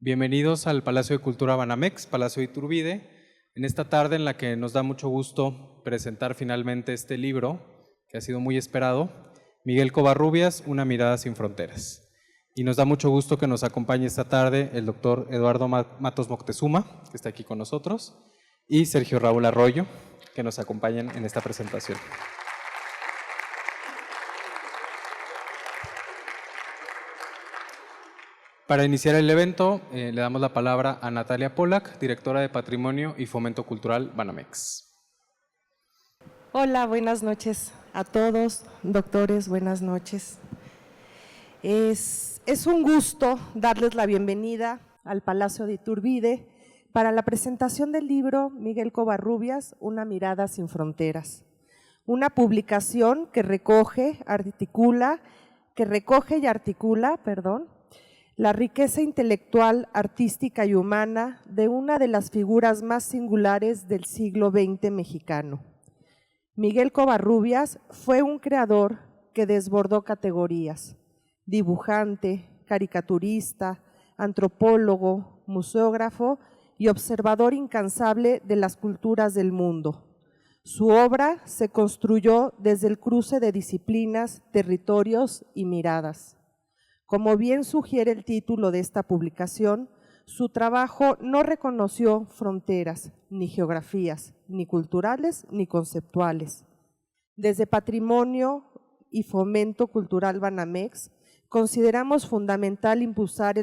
Bienvenidos al Palacio de Cultura Banamex, Palacio de Iturbide, en esta tarde en la que nos da mucho gusto presentar finalmente este libro, que ha sido muy esperado, Miguel Covarrubias, Una mirada sin fronteras. Y nos da mucho gusto que nos acompañe esta tarde el doctor Eduardo Matos Moctezuma, que está aquí con nosotros, y Sergio Raúl Arroyo, que nos acompañan en esta presentación. Para iniciar el evento, le damos la palabra a Natalia Polak, directora de Patrimonio y Fomento Cultural Banamex. Hola, buenas noches a todos, doctores, buenas noches. Es un gusto darles la bienvenida al Palacio de Iturbide para la presentación del libro Miguel Covarrubias, Una mirada sin fronteras. Una publicación que recoge y articula, la riqueza intelectual, artística y humana de una de las figuras más singulares del siglo XX mexicano. Miguel Covarrubias fue un creador que desbordó categorías: dibujante, caricaturista, antropólogo, museógrafo y observador incansable de las culturas del mundo. Su obra se construyó desde el cruce de disciplinas, territorios y miradas. Como bien sugiere el título de esta publicación, su trabajo no reconoció fronteras, ni geografías, ni culturales, ni conceptuales. Desde Patrimonio y Fomento Cultural Banamex, consideramos fundamental impulsar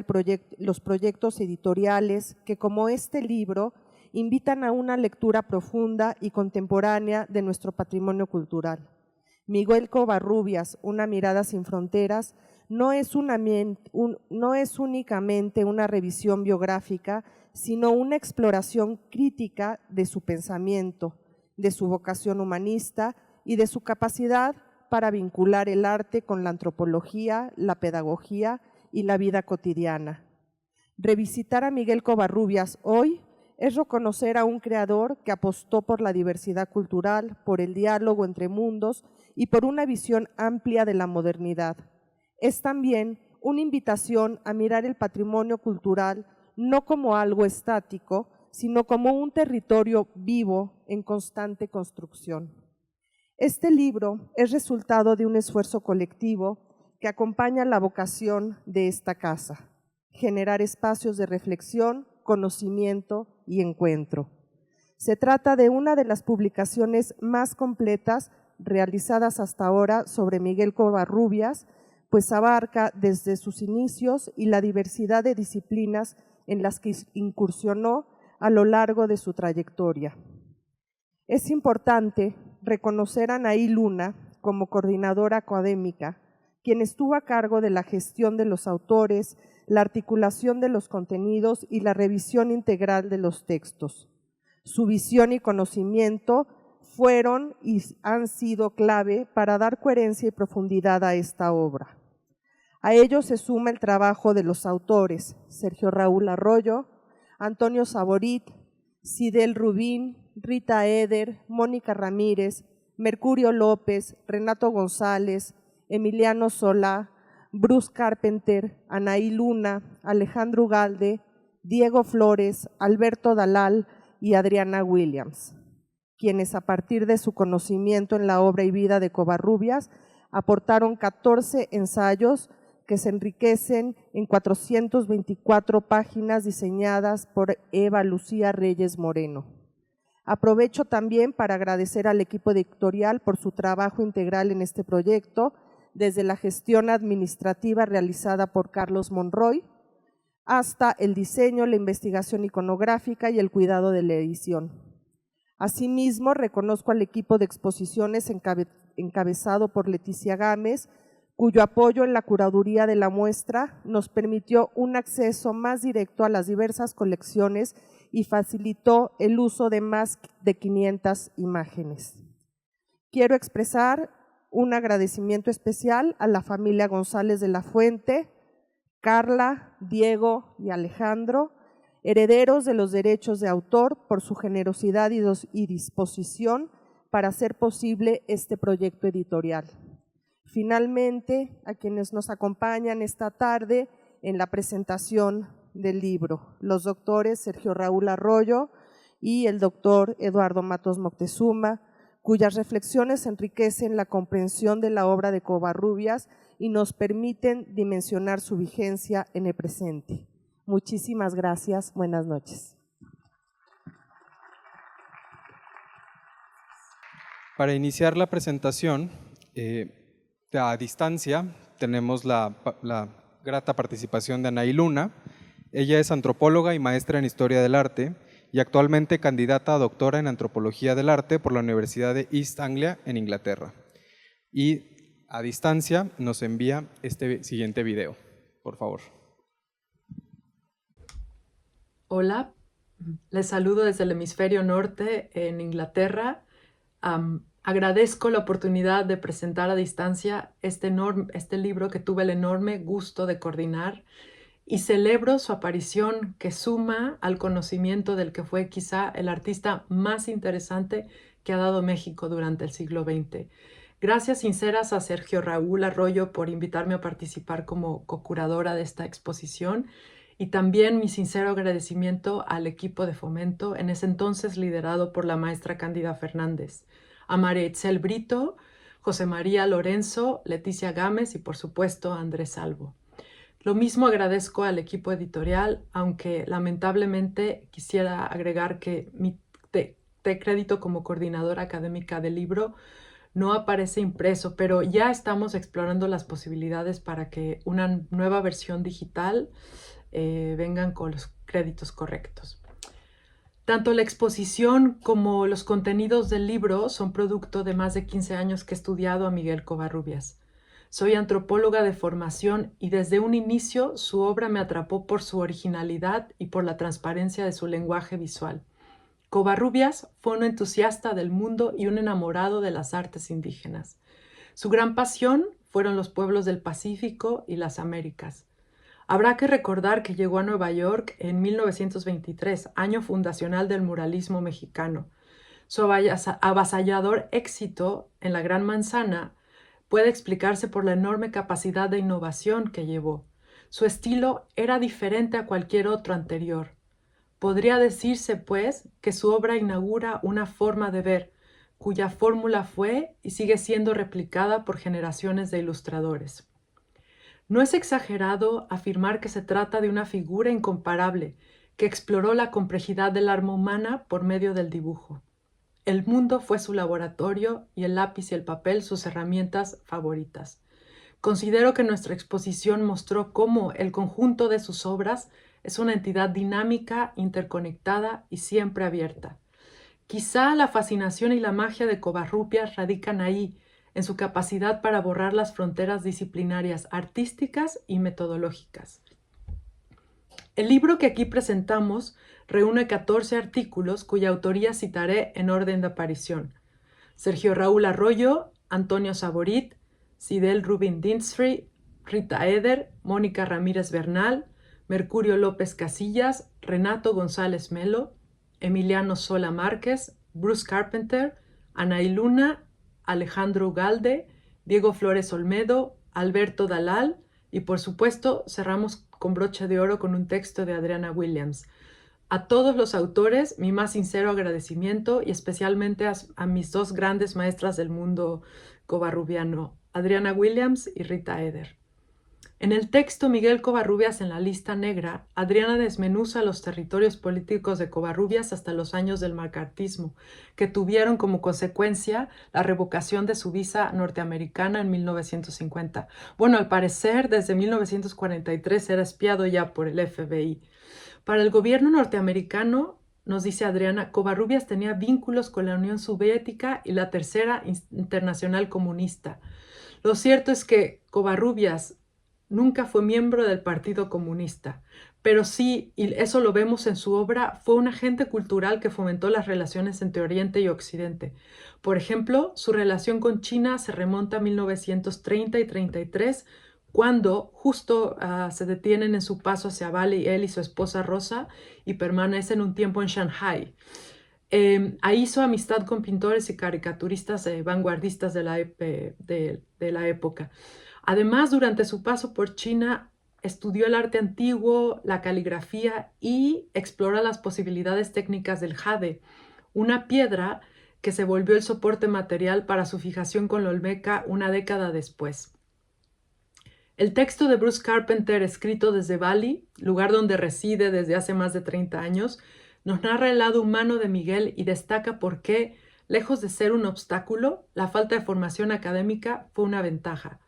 los proyectos editoriales que, como este libro, invitan a una lectura profunda y contemporánea de nuestro patrimonio cultural. Miguel Covarrubias, Una mirada sin fronteras, no es únicamente una revisión biográfica, sino una exploración crítica de su pensamiento, de su vocación humanista y de su capacidad para vincular el arte con la antropología, la pedagogía y la vida cotidiana. Revisitar a Miguel Covarrubias hoy es reconocer a un creador que apostó por la diversidad cultural, por el diálogo entre mundos y por una visión amplia de la modernidad. Es también una invitación a mirar el patrimonio cultural no como algo estático, sino como un territorio vivo en constante construcción. Este libro es resultado de un esfuerzo colectivo que acompaña la vocación de esta casa: generar espacios de reflexión, conocimiento y encuentro. Se trata de una de las publicaciones más completas realizadas hasta ahora sobre Miguel Covarrubias, pues abarca desde sus inicios y la diversidad de disciplinas en las que incursionó a lo largo de su trayectoria. Es importante reconocer a Anaí Luna como coordinadora académica, quien estuvo a cargo de la gestión de los autores, la articulación de los contenidos y la revisión integral de los textos. Su visión y conocimiento fueron y han sido clave para dar coherencia y profundidad a esta obra. A ello se suma el trabajo de los autores Sergio Raúl Arroyo, Antonio Saborit, Sidel Rubín, Rita Eder, Mónica Ramírez, Mercurio López, Renato González, Emiliano Solá, Bruce Carpenter, Anaí Luna, Alejandro Ugalde, Diego Flores, Alberto Dalal y Adriana Williams, quienes a partir de su conocimiento en la obra y vida de Covarrubias aportaron 14 ensayos que se enriquecen en 424 páginas diseñadas por Eva Lucía Reyes Moreno. Aprovecho también para agradecer al equipo editorial por su trabajo integral en este proyecto, desde la gestión administrativa realizada por Carlos Monroy, hasta el diseño, la investigación iconográfica y el cuidado de la edición. Asimismo, reconozco al equipo de exposiciones encabezado por Leticia Gámez, cuyo apoyo en la curaduría de la muestra nos permitió un acceso más directo a las diversas colecciones y facilitó el uso de más de 500 imágenes. Quiero expresar un agradecimiento especial a la familia González de la Fuente, Carla, Diego y Alejandro, herederos de los derechos de autor, por su generosidad y disposición para hacer posible este proyecto editorial. Finalmente, a quienes nos acompañan esta tarde en la presentación del libro, los doctores Sergio Raúl Arroyo y el doctor Eduardo Matos Moctezuma, cuyas reflexiones enriquecen la comprensión de la obra de Covarrubias y nos permiten dimensionar su vigencia en el presente. Muchísimas gracias. Buenas noches. Para iniciar la presentación, a distancia, tenemos la grata participación de Anaí Luna. Ella es antropóloga y maestra en Historia del Arte y actualmente candidata a doctora en Antropología del Arte por la Universidad de East Anglia en Inglaterra. Y a distancia nos envía este siguiente video, por favor. Hola, les saludo desde el hemisferio norte en Inglaterra. Agradezco la oportunidad de presentar a distancia este libro que tuve el enorme gusto de coordinar y celebro su aparición que suma al conocimiento del que fue quizá el artista más interesante que ha dado México durante el siglo XX. Gracias sinceras a Sergio Raúl Arroyo por invitarme a participar como co-curadora de esta exposición y también mi sincero agradecimiento al equipo de Fomento, en ese entonces liderado por la maestra Cándida Fernández, a María Itzel Brito, José María Lorenzo, Leticia Gámez y por supuesto a Andrés Salvo. Lo mismo agradezco al equipo editorial, aunque lamentablemente quisiera agregar que mi crédito como coordinadora académica del libro no aparece impreso, pero ya estamos explorando las posibilidades para que una nueva versión digital vengan con los créditos correctos. Tanto la exposición como los contenidos del libro son producto de más de 15 años que he estudiado a Miguel Covarrubias. Soy antropóloga de formación y desde un inicio su obra me atrapó por su originalidad y por la transparencia de su lenguaje visual. Covarrubias fue un entusiasta del mundo y un enamorado de las artes indígenas. Su gran pasión fueron los pueblos del Pacífico y las Américas. Habrá que recordar que llegó a Nueva York en 1923, año fundacional del muralismo mexicano. Su avasallador éxito en la Gran Manzana puede explicarse por la enorme capacidad de innovación que llevó. Su estilo era diferente a cualquier otro anterior. Podría decirse, pues, que su obra inaugura una forma de ver, cuya fórmula fue y sigue siendo replicada por generaciones de ilustradores. No es exagerado afirmar que se trata de una figura incomparable que exploró la complejidad del alma humana por medio del dibujo. El mundo fue su laboratorio y el lápiz y el papel sus herramientas favoritas. Considero que nuestra exposición mostró cómo el conjunto de sus obras es una entidad dinámica, interconectada y siempre abierta. Quizá la fascinación y la magia de Covarrubias radican ahí, en su capacidad para borrar las fronteras disciplinarias artísticas y metodológicas. El libro que aquí presentamos reúne 14 artículos cuya autoría citaré en orden de aparición. Sergio Raúl Arroyo, Antonio Saborit, Sidel Rubin Dinsfree, Rita Eder, Mónica Ramírez Bernal, Mercurio López Casillas, Renato González Melo, Emiliano Sola Márquez, Bruce Carpenter, Anaí Luna, Alejandro Ugalde, Diego Flores Olmedo, Alberto Dalal y por supuesto cerramos con broche de oro con un texto de Adriana Williams. A todos los autores mi más sincero agradecimiento y especialmente a mis dos grandes maestras del mundo covarrubiano, Adriana Williams y Rita Eder. En el texto Miguel Covarrubias en la lista negra, Adriana desmenuza los territorios políticos de Covarrubias hasta los años del macartismo, que tuvieron como consecuencia la revocación de su visa norteamericana en 1950. Bueno, al parecer, desde 1943 era espiado ya por el FBI. Para el gobierno norteamericano, nos dice Adriana, Covarrubias tenía vínculos con la Unión Soviética y la Tercera Internacional Comunista. Lo cierto es que Covarrubias nunca fue miembro del Partido Comunista, pero sí, y eso lo vemos en su obra, fue un agente cultural que fomentó las relaciones entre Oriente y Occidente. Por ejemplo, su relación con China se remonta a 1930 y 33, cuando justo se detienen en su paso hacia Bali él y su esposa Rosa y permanecen un tiempo en Shanghai. Ahí hizo amistad con pintores y caricaturistas vanguardistas de la época. Además, durante su paso por China, estudió el arte antiguo, la caligrafía y explora las posibilidades técnicas del jade, una piedra que se volvió el soporte material para su fijación con la olmeca una década después. El texto de Bruce Carpenter, escrito desde Bali, lugar donde reside desde hace más de 30 años, nos narra el lado humano de Miguel y destaca por qué, lejos de ser un obstáculo, la falta de formación académica fue una ventaja.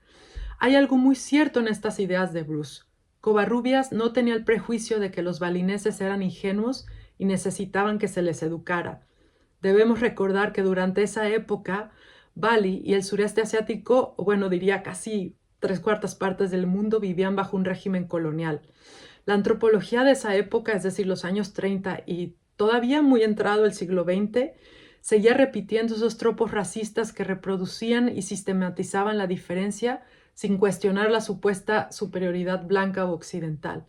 Hay algo muy cierto en estas ideas de Bruce. Covarrubias no tenía el prejuicio de que los balineses eran ingenuos y necesitaban que se les educara. Debemos recordar que durante esa época, Bali y el sureste asiático, bueno, diría casi 3/4 partes del mundo, vivían bajo un régimen colonial. La antropología de esa época, es decir, los años 30 y todavía muy entrado el siglo XX, seguía repitiendo esos tropos racistas que reproducían y sistematizaban la diferencia sin cuestionar la supuesta superioridad blanca o occidental.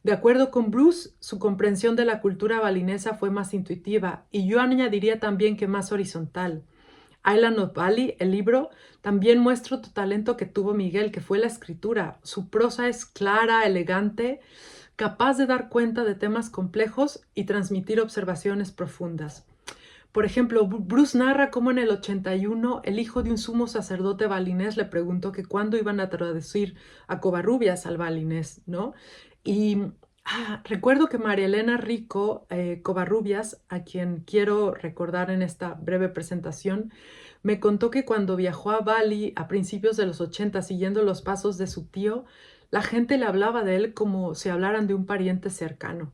De acuerdo con Bruce, su comprensión de la cultura balinesa fue más intuitiva y yo añadiría también que más horizontal. Island of Bali, el libro, también muestra otro talento que tuvo Miguel, que fue la escritura. Su prosa es clara, elegante, capaz de dar cuenta de temas complejos y transmitir observaciones profundas. Por ejemplo, Bruce narra cómo en el 81 el hijo de un sumo sacerdote balinés le preguntó que cuándo iban a traducir a Covarrubias al balinés, ¿no? Y recuerdo que María Elena Rico Covarrubias, a quien quiero recordar en esta breve presentación, me contó que cuando viajó a Bali a principios de los 80 siguiendo los pasos de su tío, la gente le hablaba de él como si hablaran de un pariente cercano.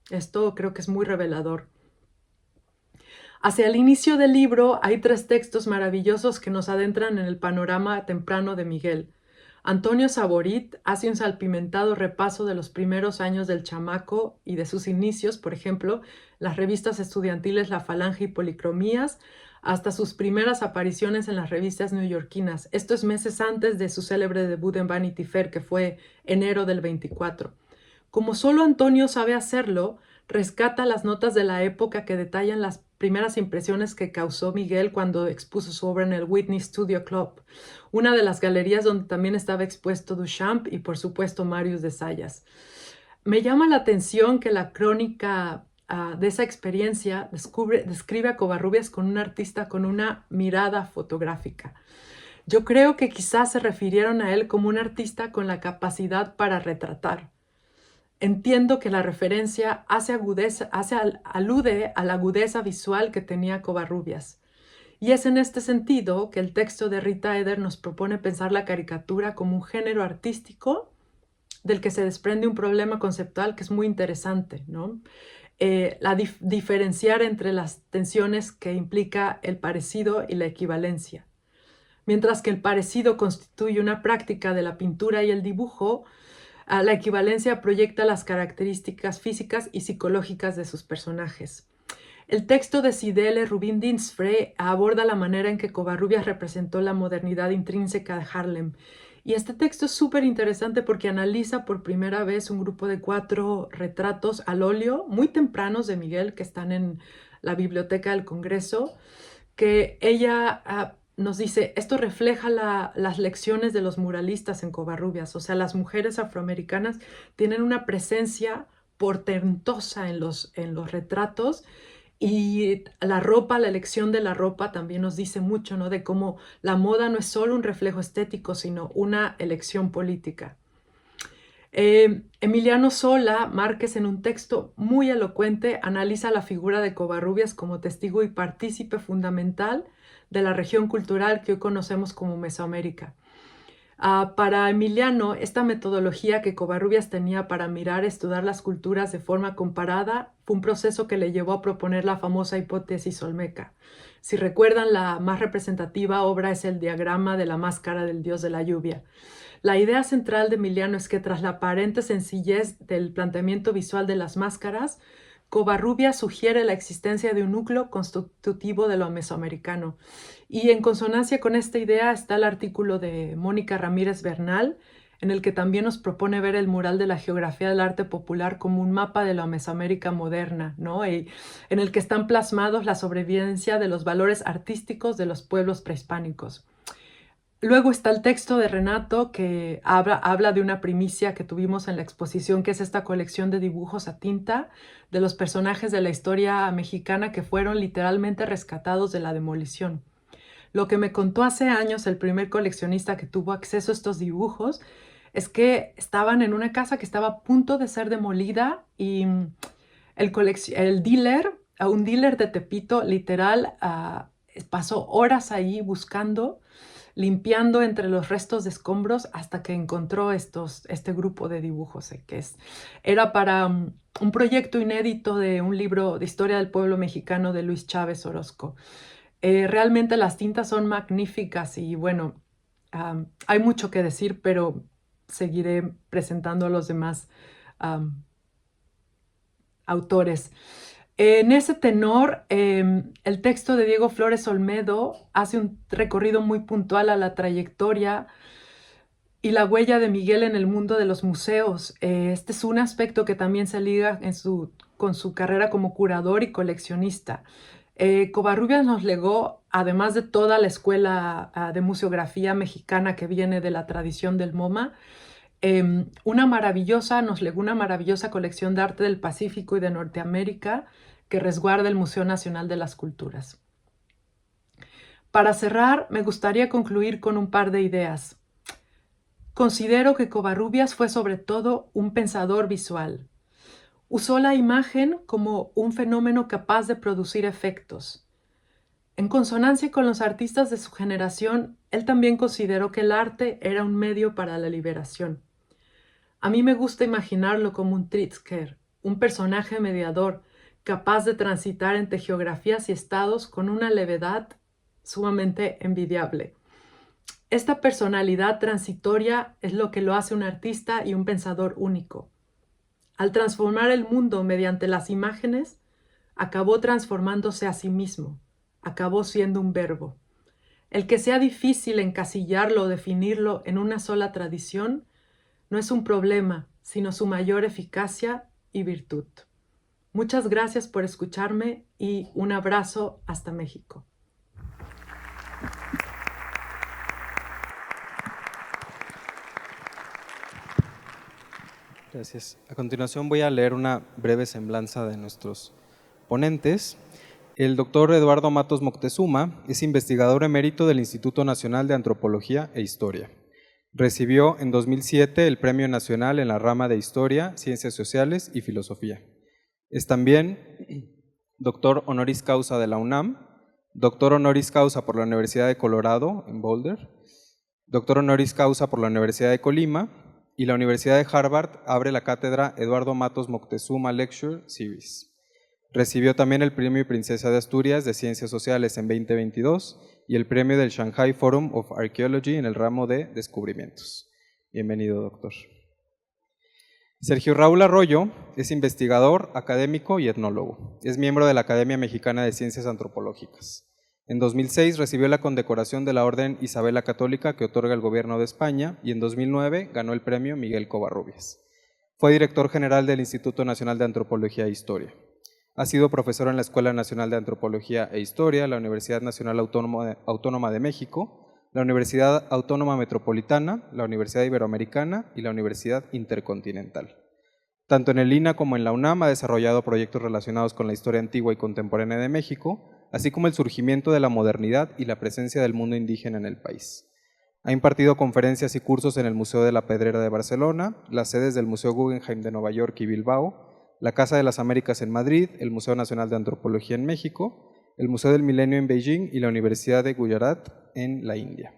Esto creo que es muy revelador. Hacia el inicio del libro hay 3 textos maravillosos que nos adentran en el panorama temprano de Miguel. Antonio Saborit hace un salpimentado repaso de los primeros años del chamaco y de sus inicios, por ejemplo, las revistas estudiantiles La Falange y Policromías, hasta sus primeras apariciones en las revistas neoyorquinas. Esto es meses antes de su célebre debut en Vanity Fair, que fue enero del 24. Como solo Antonio sabe hacerlo, rescata las notas de la época que detallan las primeras impresiones que causó Miguel cuando expuso su obra en el Whitney Studio Club, una de las galerías donde también estaba expuesto Duchamp y por supuesto Marius de Sayas. Me llama la atención que la crónica de esa experiencia describe a Covarrubias con un artista con una mirada fotográfica. Yo creo que quizás se refirieron a él como un artista con la capacidad para retratar. Entiendo que la referencia alude a la agudeza visual que tenía Covarrubias. Y es en este sentido que el texto de Rita Eder nos propone pensar la caricatura como un género artístico del que se desprende un problema conceptual que es muy interesante, ¿no? Diferenciar entre las tensiones que implica el parecido y la equivalencia. Mientras que el parecido constituye una práctica de la pintura y el dibujo, la equivalencia proyecta las características físicas y psicológicas de sus personajes. El texto de Sidele Rubin Dinsfrey aborda la manera en que Covarrubias representó la modernidad intrínseca de Harlem. Y este texto es súper interesante porque analiza por primera vez un grupo de 4 retratos al óleo muy tempranos de Miguel que están en la Biblioteca del Congreso, que ella nos dice, esto refleja las lecciones de los muralistas en Covarrubias, o sea, las mujeres afroamericanas tienen una presencia portentosa en los retratos y la ropa, la elección de la ropa también nos dice mucho, ¿no? De cómo la moda no es solo un reflejo estético, sino una elección política. Emiliano Sola Márquez, en un texto muy elocuente, analiza la figura de Covarrubias como testigo y partícipe fundamental de la región cultural que hoy conocemos como Mesoamérica. Para Emiliano, esta metodología que Covarrubias tenía para mirar y estudiar las culturas de forma comparada fue un proceso que le llevó a proponer la famosa hipótesis olmeca. Si recuerdan, la más representativa obra es el diagrama de la máscara del dios de la lluvia. La idea central de Emiliano es que tras la aparente sencillez del planteamiento visual de las máscaras, Covarrubias sugiere la existencia de un núcleo constitutivo de lo mesoamericano. Y en consonancia con esta idea está el artículo de Mónica Ramírez Bernal, en el que también nos propone ver el mural de la geografía del arte popular como un mapa de la Mesoamérica moderna, ¿no? Y en el que están plasmados la sobrevivencia de los valores artísticos de los pueblos prehispánicos. Luego está el texto de Renato que habla de una primicia que tuvimos en la exposición, que es esta colección de dibujos a tinta de los personajes de la historia mexicana que fueron literalmente rescatados de la demolición. Lo que me contó hace años el primer coleccionista que tuvo acceso a estos dibujos es que estaban en una casa que estaba a punto de ser demolida y el dealer, un dealer de Tepito, literal, pasó horas ahí buscando, limpiando entre los restos de escombros hasta que encontró este grupo de dibujos, era para un proyecto inédito de un libro de historia del pueblo mexicano de Luis Chávez Orozco. Realmente las tintas son magníficas y bueno, hay mucho que decir, pero seguiré presentando a los demás autores. En ese tenor, el texto de Diego Flores Olmedo hace un recorrido muy puntual a la trayectoria y la huella de Miguel en el mundo de los museos. Este es un aspecto que también se liga con su carrera como curador y coleccionista. Covarrubias nos legó, además de toda la escuela de museografía mexicana que viene de la tradición del MoMA, nos legó una maravillosa colección de arte del Pacífico y de Norteamérica que resguarda el Museo Nacional de las Culturas. Para cerrar, me gustaría concluir con un par de ideas. Considero que Covarrubias fue sobre todo un pensador visual. Usó la imagen como un fenómeno capaz de producir efectos. En consonancia con los artistas de su generación, él también consideró que el arte era un medio para la liberación. A mí me gusta imaginarlo como un Tritzker, un personaje mediador capaz de transitar entre geografías y estados con una levedad sumamente envidiable. Esta personalidad transitoria es lo que lo hace un artista y un pensador único. Al transformar el mundo mediante las imágenes, acabó transformándose a sí mismo, acabó siendo un verbo. El que sea difícil encasillarlo o definirlo en una sola tradición no es un problema, sino su mayor eficacia y virtud. Muchas gracias por escucharme y un abrazo hasta México. Gracias. A continuación voy a leer una breve semblanza de nuestros ponentes. El doctor Eduardo Matos Moctezuma es investigador emérito del Instituto Nacional de Antropología e Historia. Recibió en 2007 el Premio Nacional en la rama de Historia, Ciencias Sociales y Filosofía. Es también doctor honoris causa de la UNAM, doctor honoris causa por la Universidad de Colorado en Boulder, doctor honoris causa por la Universidad de Colima y la Universidad de Harvard abre la cátedra Eduardo Matos Moctezuma Lecture Series. Recibió también el Premio Princesa de Asturias de Ciencias Sociales en 2022 y el premio del Shanghai Forum of Archaeology en el ramo de Descubrimientos. Bienvenido, doctor. Sergio Raúl Arroyo es investigador, académico y etnólogo. Es miembro de la Academia Mexicana de Ciencias Antropológicas. En 2006 recibió la condecoración de la Orden Isabel la Católica que otorga el Gobierno de España y en 2009 ganó el premio Miguel Covarrubias. Fue director general del Instituto Nacional de Antropología e Historia. Ha sido profesor en la Escuela Nacional de Antropología e Historia, la Universidad Nacional Autónoma de México, la Universidad Autónoma Metropolitana, la Universidad Iberoamericana y la Universidad Intercontinental. Tanto en el INAH como en la UNAM ha desarrollado proyectos relacionados con la historia antigua y contemporánea de México, así como el surgimiento de la modernidad y la presencia del mundo indígena en el país. Ha impartido conferencias y cursos en el Museo de la Pedrera de Barcelona, las sedes del Museo Guggenheim de Nueva York y Bilbao, la Casa de las Américas en Madrid, el Museo Nacional de Antropología en México, el Museo del Milenio en Beijing y la Universidad de Gujarat en la India.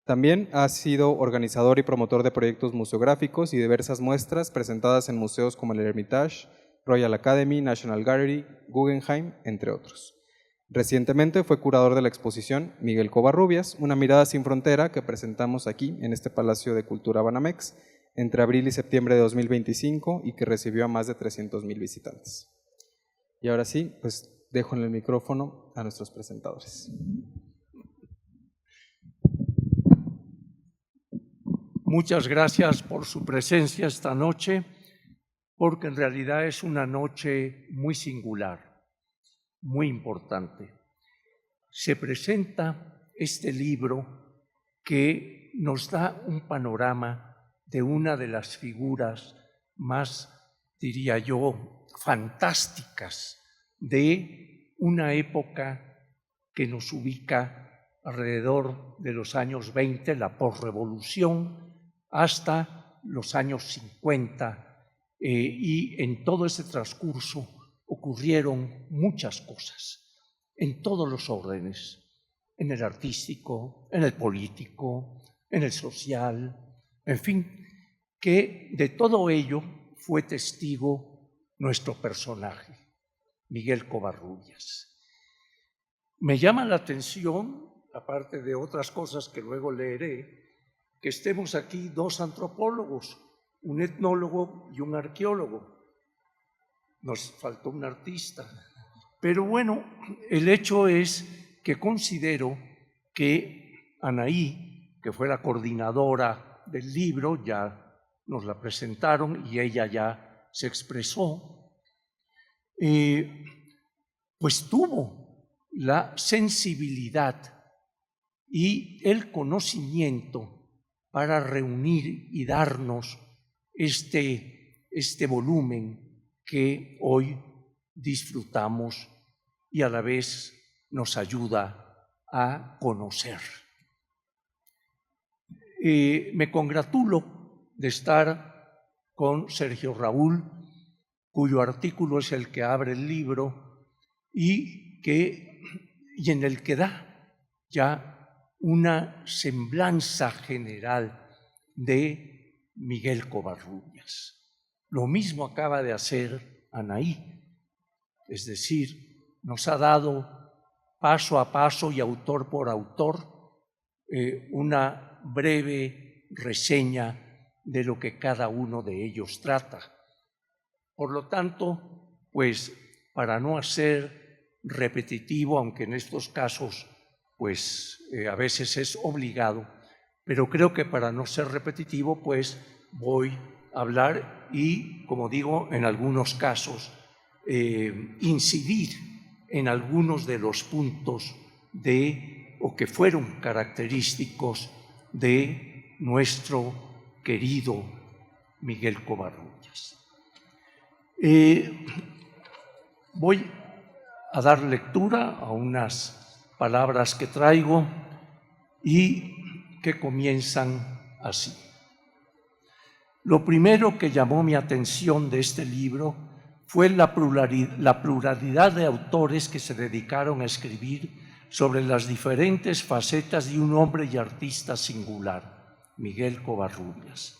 También ha sido organizador y promotor de proyectos museográficos y diversas muestras presentadas en museos como el Hermitage, Royal Academy, National Gallery, Guggenheim, entre otros. Recientemente fue curador de la exposición Miguel Covarrubias, una mirada sin frontera que presentamos aquí en este Palacio de Cultura Banamex entre abril y septiembre de 2025 y que recibió a más de 300,000 visitantes. Y ahora sí, pues dejo en el micrófono a nuestros presentadores. Muchas gracias por su presencia esta noche, porque en realidad es una noche muy singular, muy importante. Se presenta este libro que nos da un panorama de una de las figuras más, diría yo, fantásticas de una época que nos ubica alrededor de los años 20, la posrevolución, hasta los años 50, y en todo ese transcurso ocurrieron muchas cosas, en todos los órdenes, en el artístico, en el político, en el social, en fin, que de todo ello fue testigo nuestro personaje, Miguel Covarrubias. Me llama la atención, aparte de otras cosas que luego leeré, que estemos aquí dos antropólogos, un etnólogo y un arqueólogo. Nos faltó un artista. Pero bueno, el hecho es que considero que Anaí, que fue la coordinadora del libro, ya nos la presentaron y ella ya se expresó, pues tuvo la sensibilidad y el conocimiento para reunir y darnos este volumen que hoy disfrutamos y a la vez nos ayuda a conocer. Me congratulo de estar con Sergio Raúl, cuyo artículo es el que abre el libro y en el que da ya una semblanza general de Miguel Covarrubias. Lo mismo acaba de hacer Anaí, es decir, nos ha dado paso a paso y autor por autor una breve reseña de lo que cada uno de ellos trata. Por lo tanto, pues para no hacer repetitivo, aunque en estos casos pues a veces es obligado, pero creo que para no ser repetitivo, pues voy a hablar y, como digo, en algunos casos, incidir en algunos de los puntos o que fueron característicos de nuestro querido Miguel Covarrubias. Voy a dar lectura a unas palabras que traigo y que comienzan así. Lo primero que llamó mi atención de este libro fue la pluralidad de autores que se dedicaron a escribir sobre las diferentes facetas de un hombre y artista singular, Miguel Covarrubias.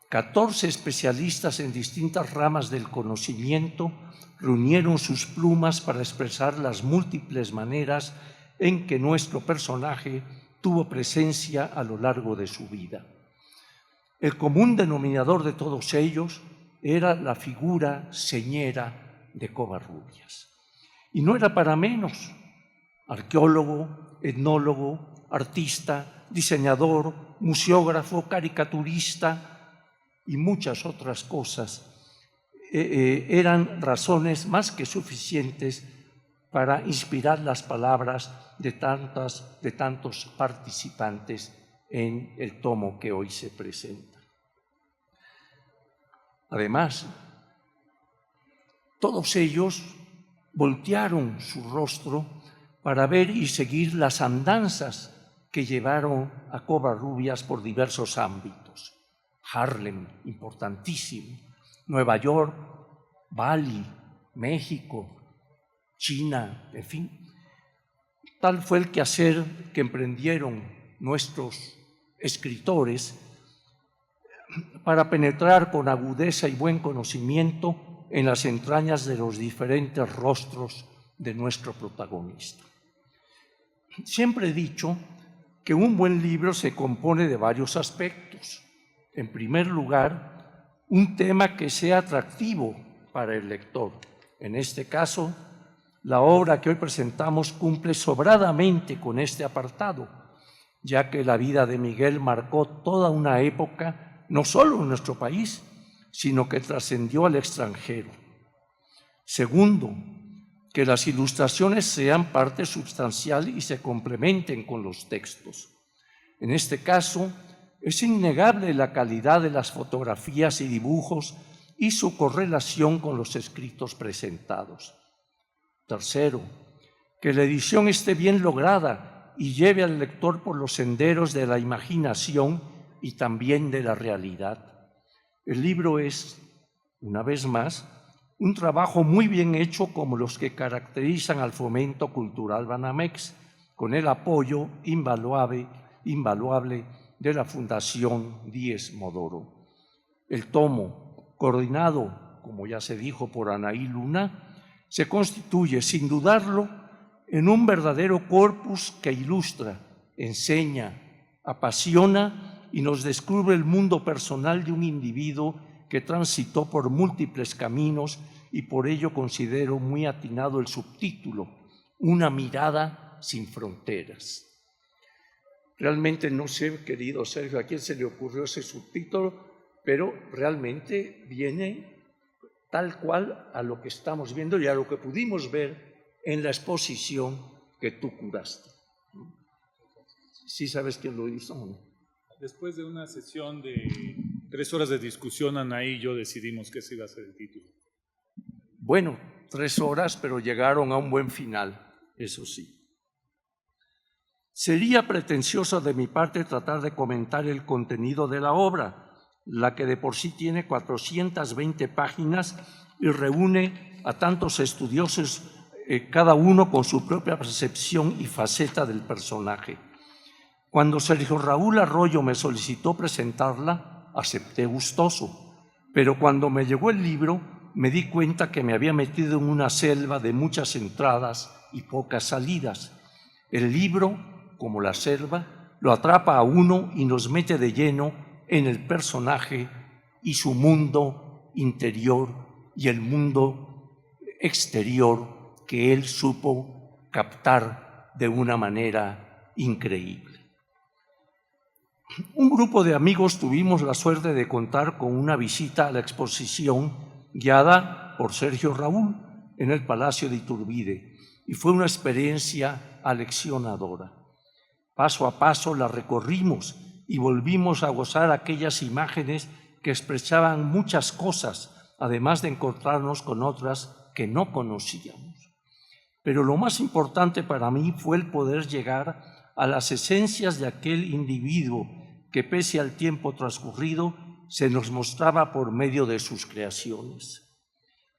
14 especialistas en distintas ramas del conocimiento reunieron sus plumas para expresar las múltiples maneras en que nuestro personaje tuvo presencia a lo largo de su vida. El común denominador de todos ellos era la figura señera de Covarrubias. Y no era para menos. Arqueólogo, etnólogo, artista, diseñador, museógrafo, caricaturista y muchas otras cosas eran razones más que suficientes para inspirar las palabras de tantos participantes en el tomo que hoy se presenta. Además, todos ellos voltearon su rostro para ver y seguir las andanzas que llevaron a Covarrubias por diversos ámbitos. Harlem, importantísimo, Nueva York, Bali, México, China, en fin. Tal fue el quehacer que emprendieron nuestros escritores para penetrar con agudeza y buen conocimiento en las entrañas de los diferentes rostros de nuestro protagonista. Siempre he dicho que un buen libro se compone de varios aspectos. En primer lugar, un tema que sea atractivo para el lector. En este caso, la obra que hoy presentamos cumple sobradamente con este apartado, ya que la vida de Miguel marcó toda una época, no solo en nuestro país, sino que trascendió al extranjero. Segundo, que las ilustraciones sean parte sustancial y se complementen con los textos. En este caso, es innegable la calidad de las fotografías y dibujos y su correlación con los escritos presentados. Tercero, que la edición esté bien lograda y lleve al lector por los senderos de la imaginación y también de la realidad. El libro es, una vez más, un trabajo muy bien hecho como los que caracterizan al Fomento Cultural Banamex, con el apoyo invaluable de la Fundación Díez Modoro. El tomo, coordinado, como ya se dijo, por Anaí Luna, se constituye, sin dudarlo, en un verdadero corpus que ilustra, enseña, apasiona y nos descubre el mundo personal de un individuo que transitó por múltiples caminos y por ello considero muy atinado el subtítulo, Una mirada sin fronteras. Realmente no sé, querido Sergio, a quién se le ocurrió ese subtítulo, pero realmente viene tal cual a lo que estamos viendo y a lo que pudimos ver en la exposición que tú curaste. ¿Sí sabes quién lo hizo o no? Después de una sesión de 3 horas de discusión, Anaí y yo decidimos que ese iba a ser el título. Bueno, 3 horas, pero llegaron a un buen final, eso sí. Sería pretencioso de mi parte tratar de comentar el contenido de la obra, la que de por sí tiene 420 páginas y reúne a tantos estudiosos, cada uno con su propia percepción y faceta del personaje. Cuando Sergio Raúl Arroyo me solicitó presentarla, acepté gustoso, pero cuando me llegó el libro me di cuenta que me había metido en una selva de muchas entradas y pocas salidas. El libro, como la selva, lo atrapa a uno y nos mete de lleno en el personaje y su mundo interior y el mundo exterior que él supo captar de una manera increíble. Un grupo de amigos tuvimos la suerte de contar con una visita a la exposición guiada por Sergio Raúl en el Palacio de Iturbide y fue una experiencia aleccionadora. Paso a paso la recorrimos y volvimos a gozar aquellas imágenes que expresaban muchas cosas, además de encontrarnos con otras que no conocíamos. Pero lo más importante para mí fue el poder llegar a las esencias de aquel individuo que, pese al tiempo transcurrido, se nos mostraba por medio de sus creaciones.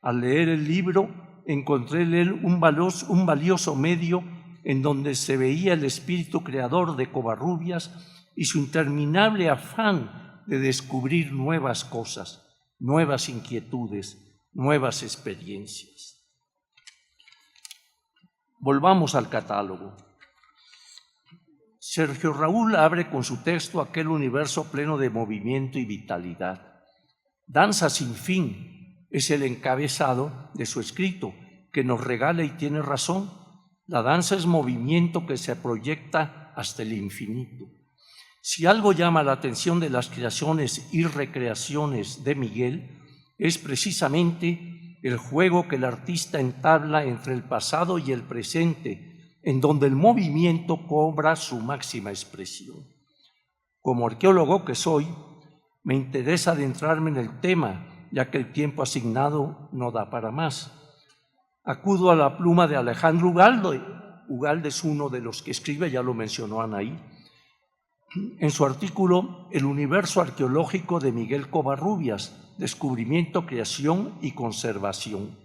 Al leer el libro, encontré en él un valioso medio en donde se veía el espíritu creador de Covarrubias y su interminable afán de descubrir nuevas cosas, nuevas inquietudes, nuevas experiencias. Volvamos al catálogo. Sergio Raúl abre con su texto aquel universo pleno de movimiento y vitalidad. Danza sin fin es el encabezado de su escrito, que nos regala y tiene razón. La danza es movimiento que se proyecta hasta el infinito. Si algo llama la atención de las creaciones y recreaciones de Miguel, es precisamente el juego que el artista entabla entre el pasado y el presente, en donde el movimiento cobra su máxima expresión. Como arqueólogo que soy, me interesa adentrarme en el tema, ya que el tiempo asignado no da para más. Acudo a la pluma de Alejandro Ugalde. Ugalde es uno de los que escribe, ya lo mencionó Anaí, en su artículo El universo arqueológico de Miguel Covarrubias, descubrimiento, creación y conservación.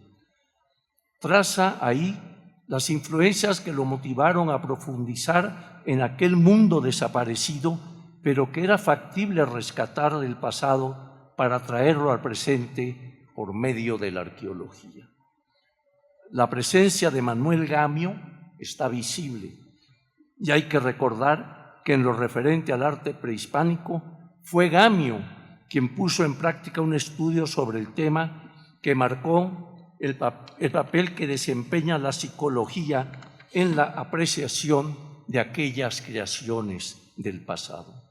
Traza ahí las influencias que lo motivaron a profundizar en aquel mundo desaparecido, pero que era factible rescatar del pasado para traerlo al presente por medio de la arqueología. La presencia de Manuel Gamio está visible y hay que recordar que en lo referente al arte prehispánico fue Gamio quien puso en práctica un estudio sobre el tema que marcó el papel que desempeña la psicología en la apreciación de aquellas creaciones del pasado.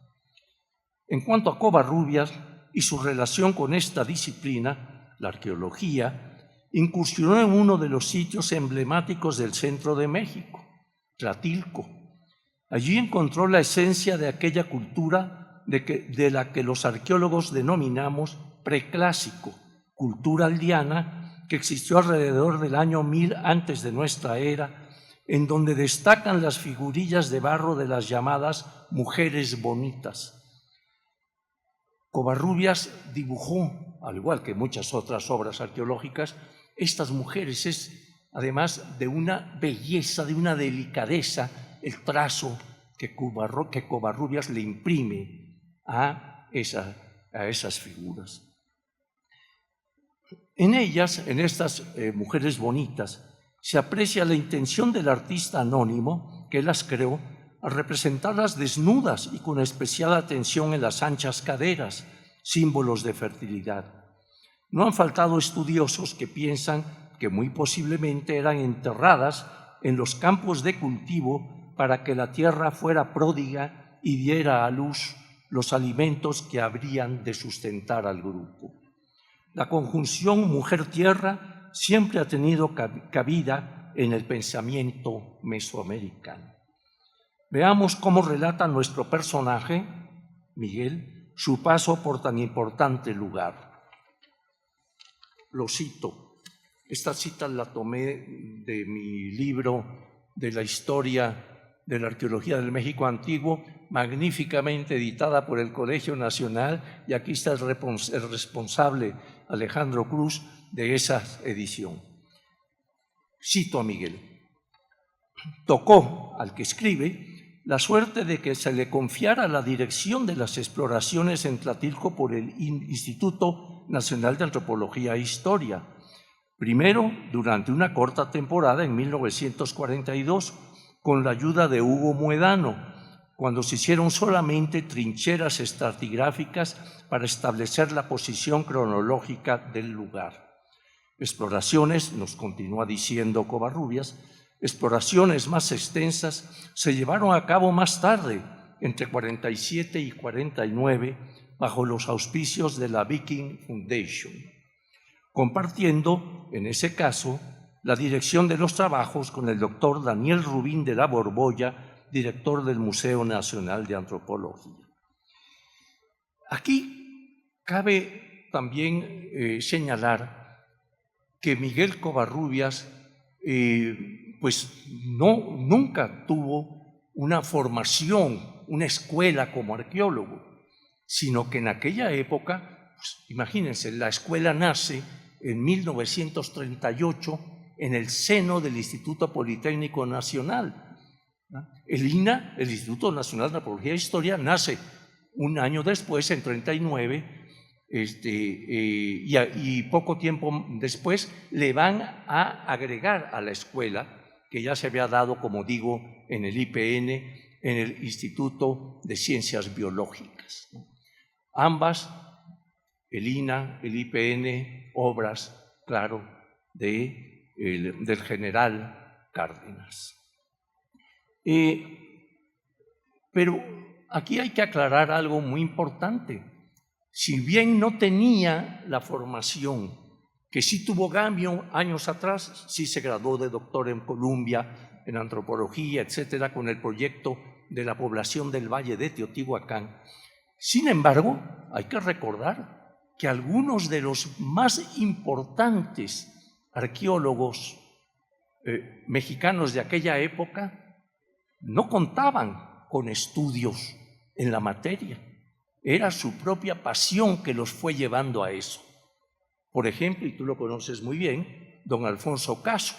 En cuanto a Covarrubias y su relación con esta disciplina, la arqueología, incursionó en uno de los sitios emblemáticos del centro de México, Tlatilco. Allí encontró la esencia de aquella cultura de la que los arqueólogos denominamos preclásico, cultura aldeana que existió alrededor del año 1000 antes de nuestra era, en donde destacan las figurillas de barro de las llamadas mujeres bonitas. Covarrubias dibujó, al igual que muchas otras obras arqueológicas, estas mujeres. Además de una belleza, de una delicadeza, el trazo que Covarrubias le imprime a esas figuras. En ellas, en estas mujeres bonitas, se aprecia la intención del artista anónimo que las creó al representarlas desnudas y con especial atención en las anchas caderas, símbolos de fertilidad. No han faltado estudiosos que piensan que muy posiblemente eran enterradas en los campos de cultivo para que la tierra fuera pródiga y diera a luz los alimentos que habrían de sustentar al grupo. La conjunción mujer-tierra siempre ha tenido cabida en el pensamiento mesoamericano. Veamos cómo relata nuestro personaje, Miguel, su paso por tan importante lugar. Lo cito. Esta cita la tomé de mi libro de la historia de la arqueología del México Antiguo, magníficamente editada por el Colegio Nacional, y aquí está el responsable, Alejandro Cruz, de esa edición. Cito a Miguel. Tocó al que escribe la suerte de que se le confiara la dirección de las exploraciones en Tlatilco por el Instituto Nacional de Antropología e Historia. Primero, durante una corta temporada en 1942, con la ayuda de Hugo Muedano, cuando se hicieron solamente trincheras estratigráficas para establecer la posición cronológica del lugar. Exploraciones, nos continúa diciendo Covarrubias, exploraciones más extensas se llevaron a cabo más tarde, entre 47 y 49, bajo los auspicios de la Viking Foundation, compartiendo, en ese caso, la dirección de los trabajos con el doctor Daniel Rubín de la Borbolla, director del Museo Nacional de Antropología. Aquí cabe también señalar que Miguel Covarrubias nunca tuvo una formación, una escuela como arqueólogo, sino que en aquella época, imagínense, la escuela nace en 1938 en el seno del Instituto Politécnico Nacional. El INA, el Instituto Nacional de Antropología e Historia, nace un año después, en 39, y poco tiempo después le van a agregar a la escuela, que ya se había dado, como digo, en el IPN, en el Instituto de Ciencias Biológicas. Ambas, el INA, el IPN, obras, claro, del general Cárdenas. Pero aquí hay que aclarar algo muy importante. Si bien no tenía la formación, que sí tuvo cambio años atrás, sí se graduó de doctor en Columbia, en antropología, etcétera, con el proyecto de la población del Valle de Teotihuacán. Sin embargo, hay que recordar que algunos de los más importantes arqueólogos mexicanos de aquella época no contaban con estudios en la materia. Era su propia pasión que los fue llevando a eso. Por ejemplo, y tú lo conoces muy bien, don Alfonso Caso,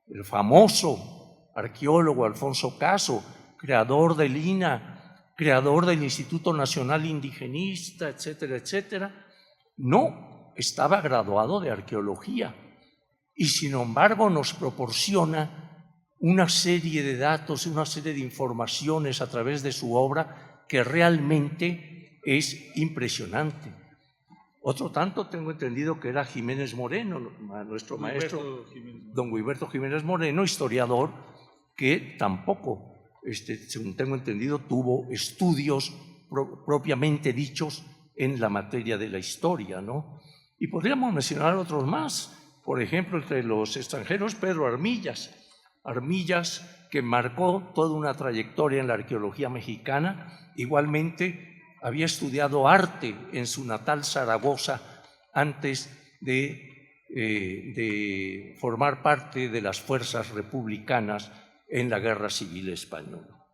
el famoso arqueólogo Alfonso Caso, creador del INA, creador del Instituto Nacional Indigenista, etcétera, etcétera, no estaba graduado de arqueología y sin embargo nos proporciona una serie de datos, una serie de informaciones a través de su obra que realmente es impresionante. Otro tanto tengo entendido que era Jiménez Moreno, nuestro maestro, don Guiberto Jiménez Moreno, historiador, que tampoco, según tengo entendido, tuvo estudios propiamente dichos en la materia de la historia, ¿no? Y podríamos mencionar otros más. Por ejemplo, entre los extranjeros, Pedro Armillas, que marcó toda una trayectoria en la arqueología mexicana. Igualmente, había estudiado arte en su natal Zaragoza antes de formar parte de las fuerzas republicanas en la Guerra Civil Española.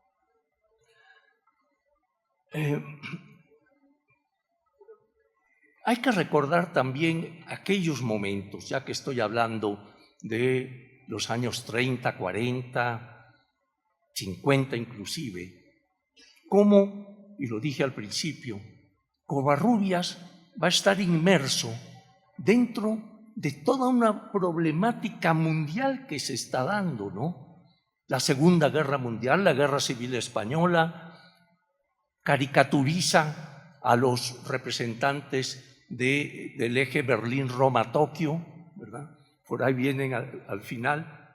Hay que recordar también aquellos momentos, ya que estoy hablando de los años 30, 40, 50 inclusive, cómo, y lo dije al principio, Covarrubias va a estar inmerso dentro de toda una problemática mundial que se está dando, ¿no? La Segunda Guerra Mundial, la Guerra Civil Española, caricaturiza a los representantes del eje Berlín-Roma-Tokio, ¿verdad? Por ahí vienen al final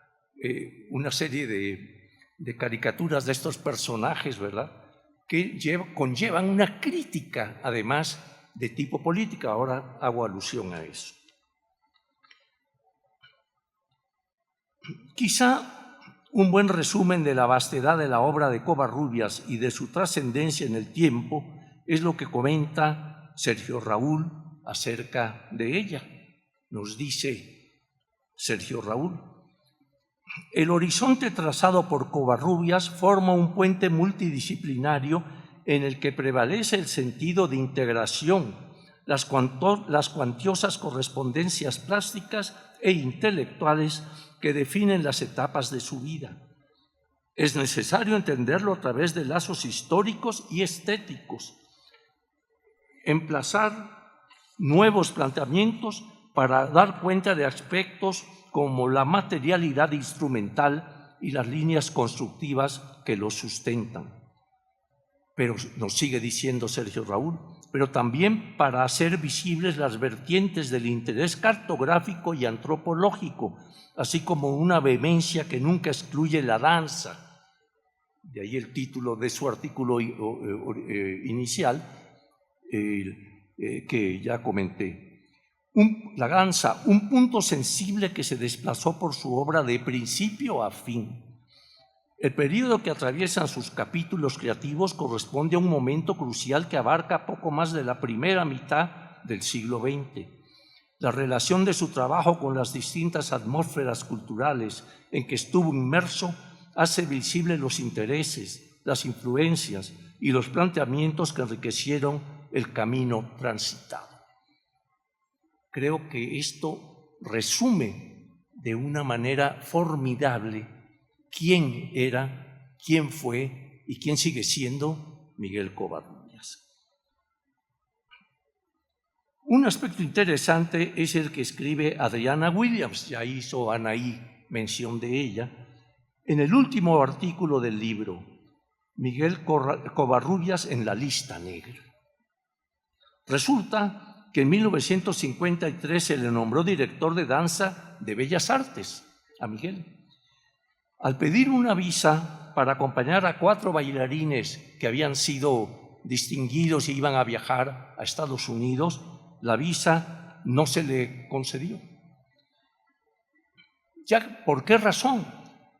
una serie de caricaturas de estos personajes, ¿verdad?, que conllevan una crítica, además, de tipo política. Ahora hago alusión a eso. Quizá un buen resumen de la vastedad de la obra de Covarrubias y de su trascendencia en el tiempo es lo que comenta Sergio Raúl acerca de ella. Nos dice Sergio Raúl: el horizonte trazado por Covarrubias forma un puente multidisciplinario en el que prevalece el sentido de integración, las cuantiosas correspondencias plásticas e intelectuales que definen las etapas de su vida. Es necesario entenderlo a través de lazos históricos y estéticos, emplazar nuevos planteamientos para dar cuenta de aspectos como la materialidad instrumental y las líneas constructivas que lo sustentan. Pero nos sigue diciendo Sergio Raúl, pero también para hacer visibles las vertientes del interés cartográfico y antropológico, así como una vehemencia que nunca excluye la danza. De ahí el título de su artículo inicial, que ya comenté. La danza, un punto sensible que se desplazó por su obra de principio a fin. El periodo que atraviesan sus capítulos creativos corresponde a un momento crucial que abarca poco más de la primera mitad del siglo XX. La relación de su trabajo con las distintas atmósferas culturales en que estuvo inmerso hace visible los intereses, las influencias y los planteamientos que enriquecieron el camino transitado. Creo que esto resume de una manera formidable quién era, quién fue y quién sigue siendo Miguel Covarrubias. Un aspecto interesante es el que escribe Adriana Williams, ya hizo Anaí mención de ella, en el último artículo del libro, Miguel Covarrubias en la lista negra. Resulta que en 1953 se le nombró director de danza de Bellas Artes a Miguel. Al pedir una visa para acompañar a 4 bailarines que habían sido distinguidos y iban a viajar a Estados Unidos, la visa no se le concedió. ¿Por qué razón?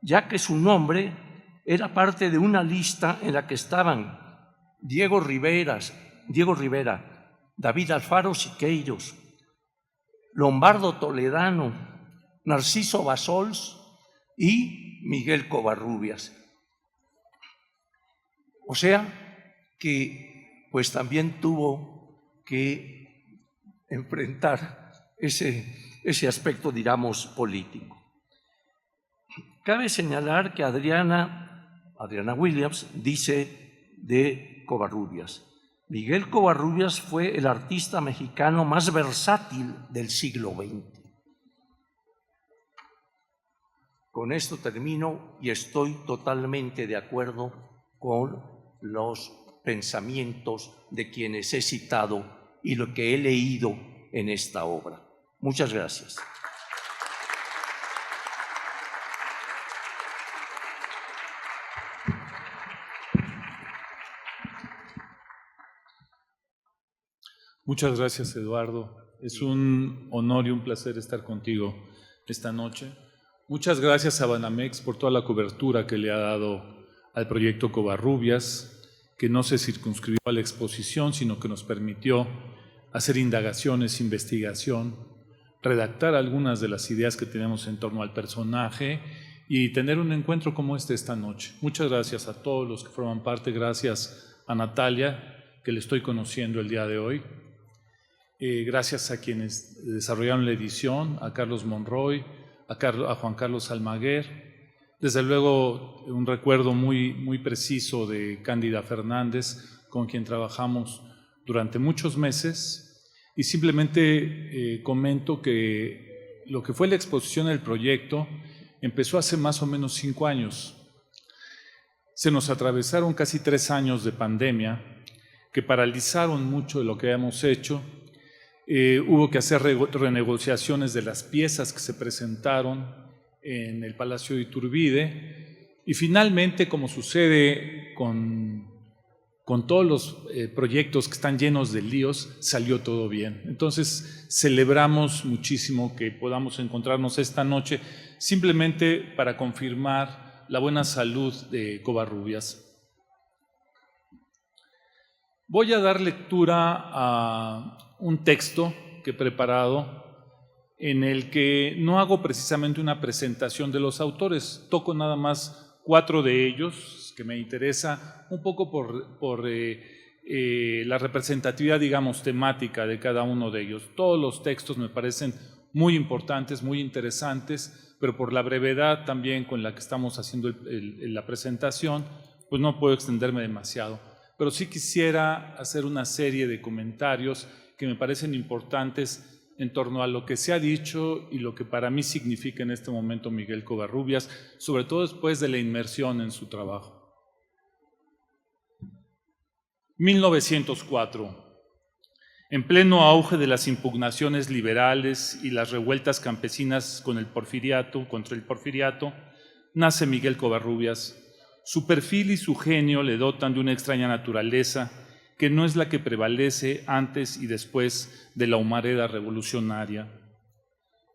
Ya que su nombre era parte de una lista en la que estaban Diego Rivera, David Alfaro Siqueiros, Lombardo Toledano, Narciso Bassols y Miguel Covarrubias. O sea que pues también tuvo que enfrentar ese aspecto, digamos, político. Cabe señalar que Adriana Williams dice de Covarrubias: Miguel Covarrubias fue el artista mexicano más versátil del siglo XX. Con esto termino y estoy totalmente de acuerdo con los pensamientos de quienes he citado y lo que he leído en esta obra. Muchas gracias. Muchas gracias, Eduardo. Es un honor y un placer estar contigo esta noche. Muchas gracias a Banamex por toda la cobertura que le ha dado al proyecto Covarrubias, que no se circunscribió a la exposición, sino que nos permitió hacer indagaciones, investigación, redactar algunas de las ideas que tenemos en torno al personaje y tener un encuentro como esta noche. Muchas gracias a todos los que forman parte, gracias a Natalia, que le estoy conociendo el día de hoy. Gracias a quienes desarrollaron la edición, a Carlos Monroy, a Juan Carlos Almaguer. Desde luego, un recuerdo muy preciso de Cándida Fernández, con quien trabajamos durante muchos meses. Y simplemente comento que lo que fue la exposición del proyecto empezó hace más o menos 5 años. Se nos atravesaron casi 3 años de pandemia que paralizaron mucho de lo que habíamos hecho. Hubo que hacer renegociaciones de las piezas que se presentaron en el Palacio de Iturbide y finalmente, como sucede con todos los proyectos que están llenos de líos, salió todo bien. Entonces celebramos muchísimo que podamos encontrarnos esta noche simplemente para confirmar la buena salud de Covarrubias. Voy a dar lectura a un texto que he preparado en el que no hago precisamente una presentación de los autores, toco nada más 4 de ellos, que me interesa un poco por la representatividad, digamos, temática de cada uno de ellos. Todos los textos me parecen muy importantes, muy interesantes, pero por la brevedad también con la que estamos haciendo la presentación, pues no puedo extenderme demasiado. Pero sí quisiera hacer una serie de comentarios que me parecen importantes en torno a lo que se ha dicho y lo que para mí significa en este momento Miguel Covarrubias, sobre todo después de la inmersión en su trabajo. 1904. En pleno auge de las impugnaciones liberales y las revueltas campesinas contra el porfiriato, nace Miguel Covarrubias. Su perfil y su genio le dotan de una extraña naturaleza que no es la que prevalece antes y después de la humareda revolucionaria.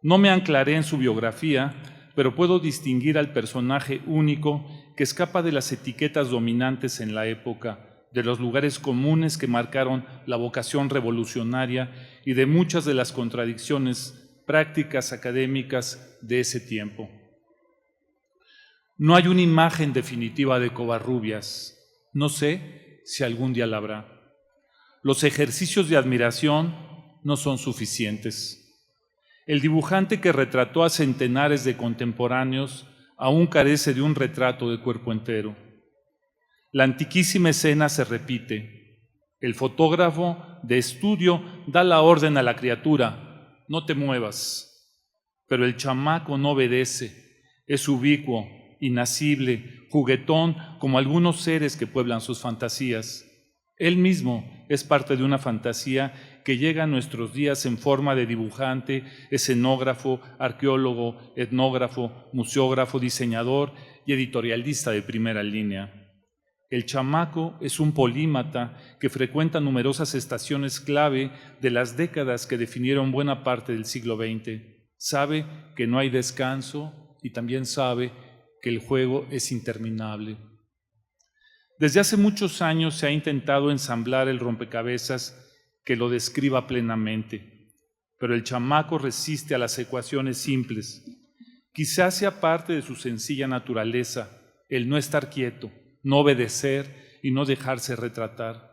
No me anclaré en su biografía, pero puedo distinguir al personaje único que escapa de las etiquetas dominantes en la época, de los lugares comunes que marcaron la vocación revolucionaria y de muchas de las contradicciones prácticas académicas de ese tiempo. No hay una imagen definitiva de Covarrubias. No sé si algún día la habrá. Los ejercicios de admiración no son suficientes. El dibujante que retrató a centenares de contemporáneos aún carece de un retrato de cuerpo entero. La antiquísima escena se repite. El fotógrafo de estudio da la orden a la criatura: no te muevas. Pero el chamaco no obedece. Es ubicuo, inasible, juguetón, como algunos seres que pueblan sus fantasías. Él mismo es parte de una fantasía que llega a nuestros días en forma de dibujante, escenógrafo, arqueólogo, etnógrafo, museógrafo, diseñador y editorialista de primera línea. El chamaco es un polímata que frecuenta numerosas estaciones clave de las décadas que definieron buena parte del siglo XX. Sabe que no hay descanso y también sabe que el juego es interminable. Desde hace muchos años se ha intentado ensamblar el rompecabezas que lo describa plenamente, pero el chamaco resiste a las ecuaciones simples. Quizás sea parte de su sencilla naturaleza el no estar quieto, no obedecer y no dejarse retratar.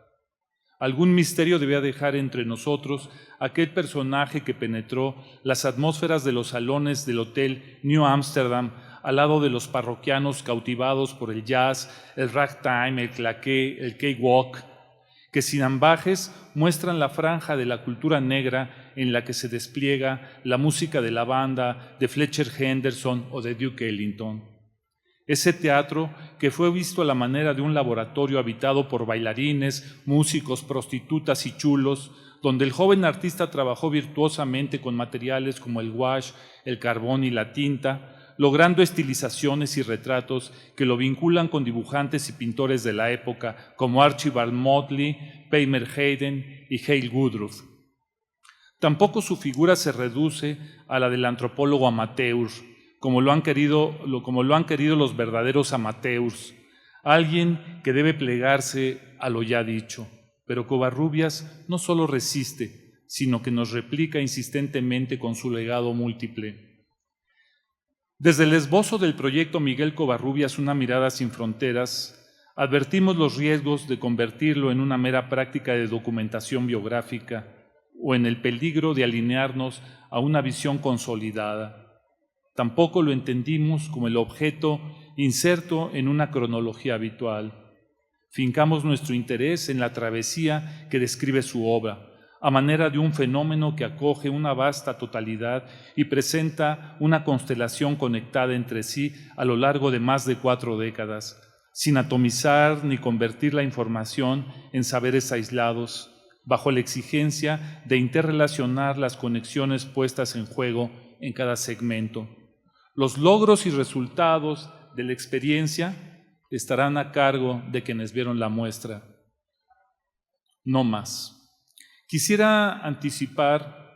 Algún misterio debía dejar entre nosotros aquel personaje que penetró las atmósferas de los salones del Hotel New Amsterdam al lado de los parroquianos cautivados por el jazz, el ragtime, el claqué, el cakewalk, que sin ambajes muestran la franja de la cultura negra en la que se despliega la música de la banda, de Fletcher Henderson o de Duke Ellington. Ese teatro que fue visto a la manera de un laboratorio habitado por bailarines, músicos, prostitutas y chulos, donde el joven artista trabajó virtuosamente con materiales como el wash, el carbón y la tinta, logrando estilizaciones y retratos que lo vinculan con dibujantes y pintores de la época como Archibald Motley, Peimer Hayden y Hale Woodruff. Tampoco su figura se reduce a la del antropólogo amateur, como lo han querido los verdaderos amateurs, alguien que debe plegarse a lo ya dicho. Pero Covarrubias no solo resiste, sino que nos replica insistentemente con su legado múltiple. Desde el esbozo del proyecto Miguel Covarrubias, Una mirada sin fronteras, advertimos los riesgos de convertirlo en una mera práctica de documentación biográfica o en el peligro de alinearnos a una visión consolidada. Tampoco lo entendimos como el objeto inserto en una cronología habitual. Fincamos nuestro interés en la travesía que describe su obra, a manera de un fenómeno que acoge una vasta totalidad y presenta una constelación conectada entre sí a lo largo de más de 4 décadas, sin atomizar ni convertir la información en saberes aislados, bajo la exigencia de interrelacionar las conexiones puestas en juego en cada segmento. Los logros y resultados de la experiencia estarán a cargo de quienes vieron la muestra. No más. Quisiera anticipar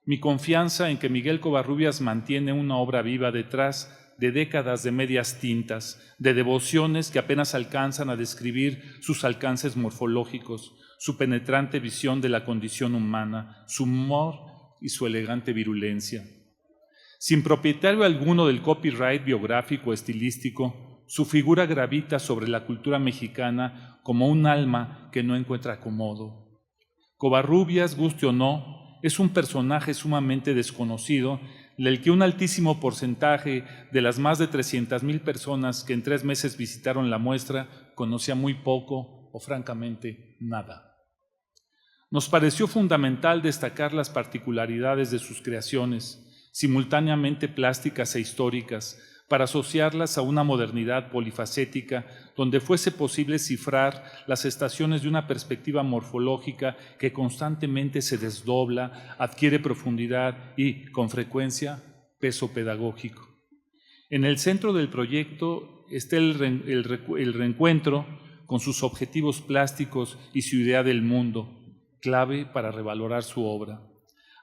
mi confianza en que Miguel Covarrubias mantiene una obra viva detrás de décadas de medias tintas, de devociones que apenas alcanzan a describir sus alcances morfológicos, su penetrante visión de la condición humana, su humor y su elegante virulencia. Sin propietario alguno del copyright biográfico o estilístico, su figura gravita sobre la cultura mexicana como un alma que no encuentra acomodo. Covarrubias, guste o no, es un personaje sumamente desconocido, del que un altísimo porcentaje de las más de 300,000 personas que en 3 meses visitaron la muestra conocía muy poco o francamente nada. Nos pareció fundamental destacar las particularidades de sus creaciones, simultáneamente plásticas e históricas, para asociarlas a una modernidad polifacética donde fuese posible cifrar las estaciones de una perspectiva morfológica que constantemente se desdobla, adquiere profundidad y, con frecuencia, peso pedagógico. En el centro del proyecto está el reencuentro con sus objetivos plásticos y su idea del mundo, clave para revalorar su obra,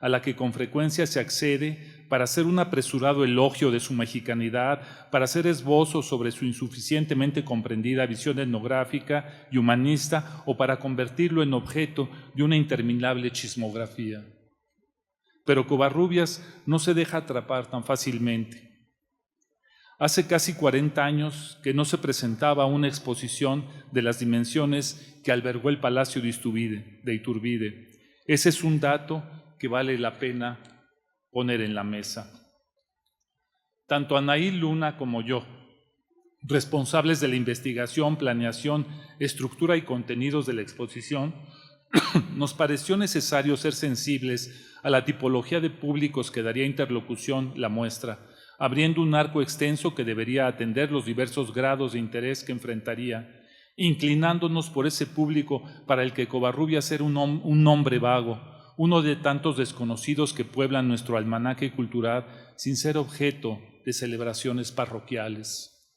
a la que con frecuencia se accede para hacer un apresurado elogio de su mexicanidad, para hacer esbozos sobre su insuficientemente comprendida visión etnográfica y humanista o para convertirlo en objeto de una interminable chismografía. Pero Covarrubias no se deja atrapar tan fácilmente. Hace casi 40 años que no se presentaba una exposición de las dimensiones que albergó el Palacio de Iturbide. Ese es un dato que vale la pena poner en la mesa. Tanto Anaí Luna como yo, responsables de la investigación, planeación, estructura y contenidos de la exposición, nos pareció necesario ser sensibles a la tipología de públicos que daría interlocución la muestra, abriendo un arco extenso que debería atender los diversos grados de interés que enfrentaría, inclinándonos por ese público para el que Covarrubias era un nombre vago, uno de tantos desconocidos que pueblan nuestro almanaque cultural sin ser objeto de celebraciones parroquiales.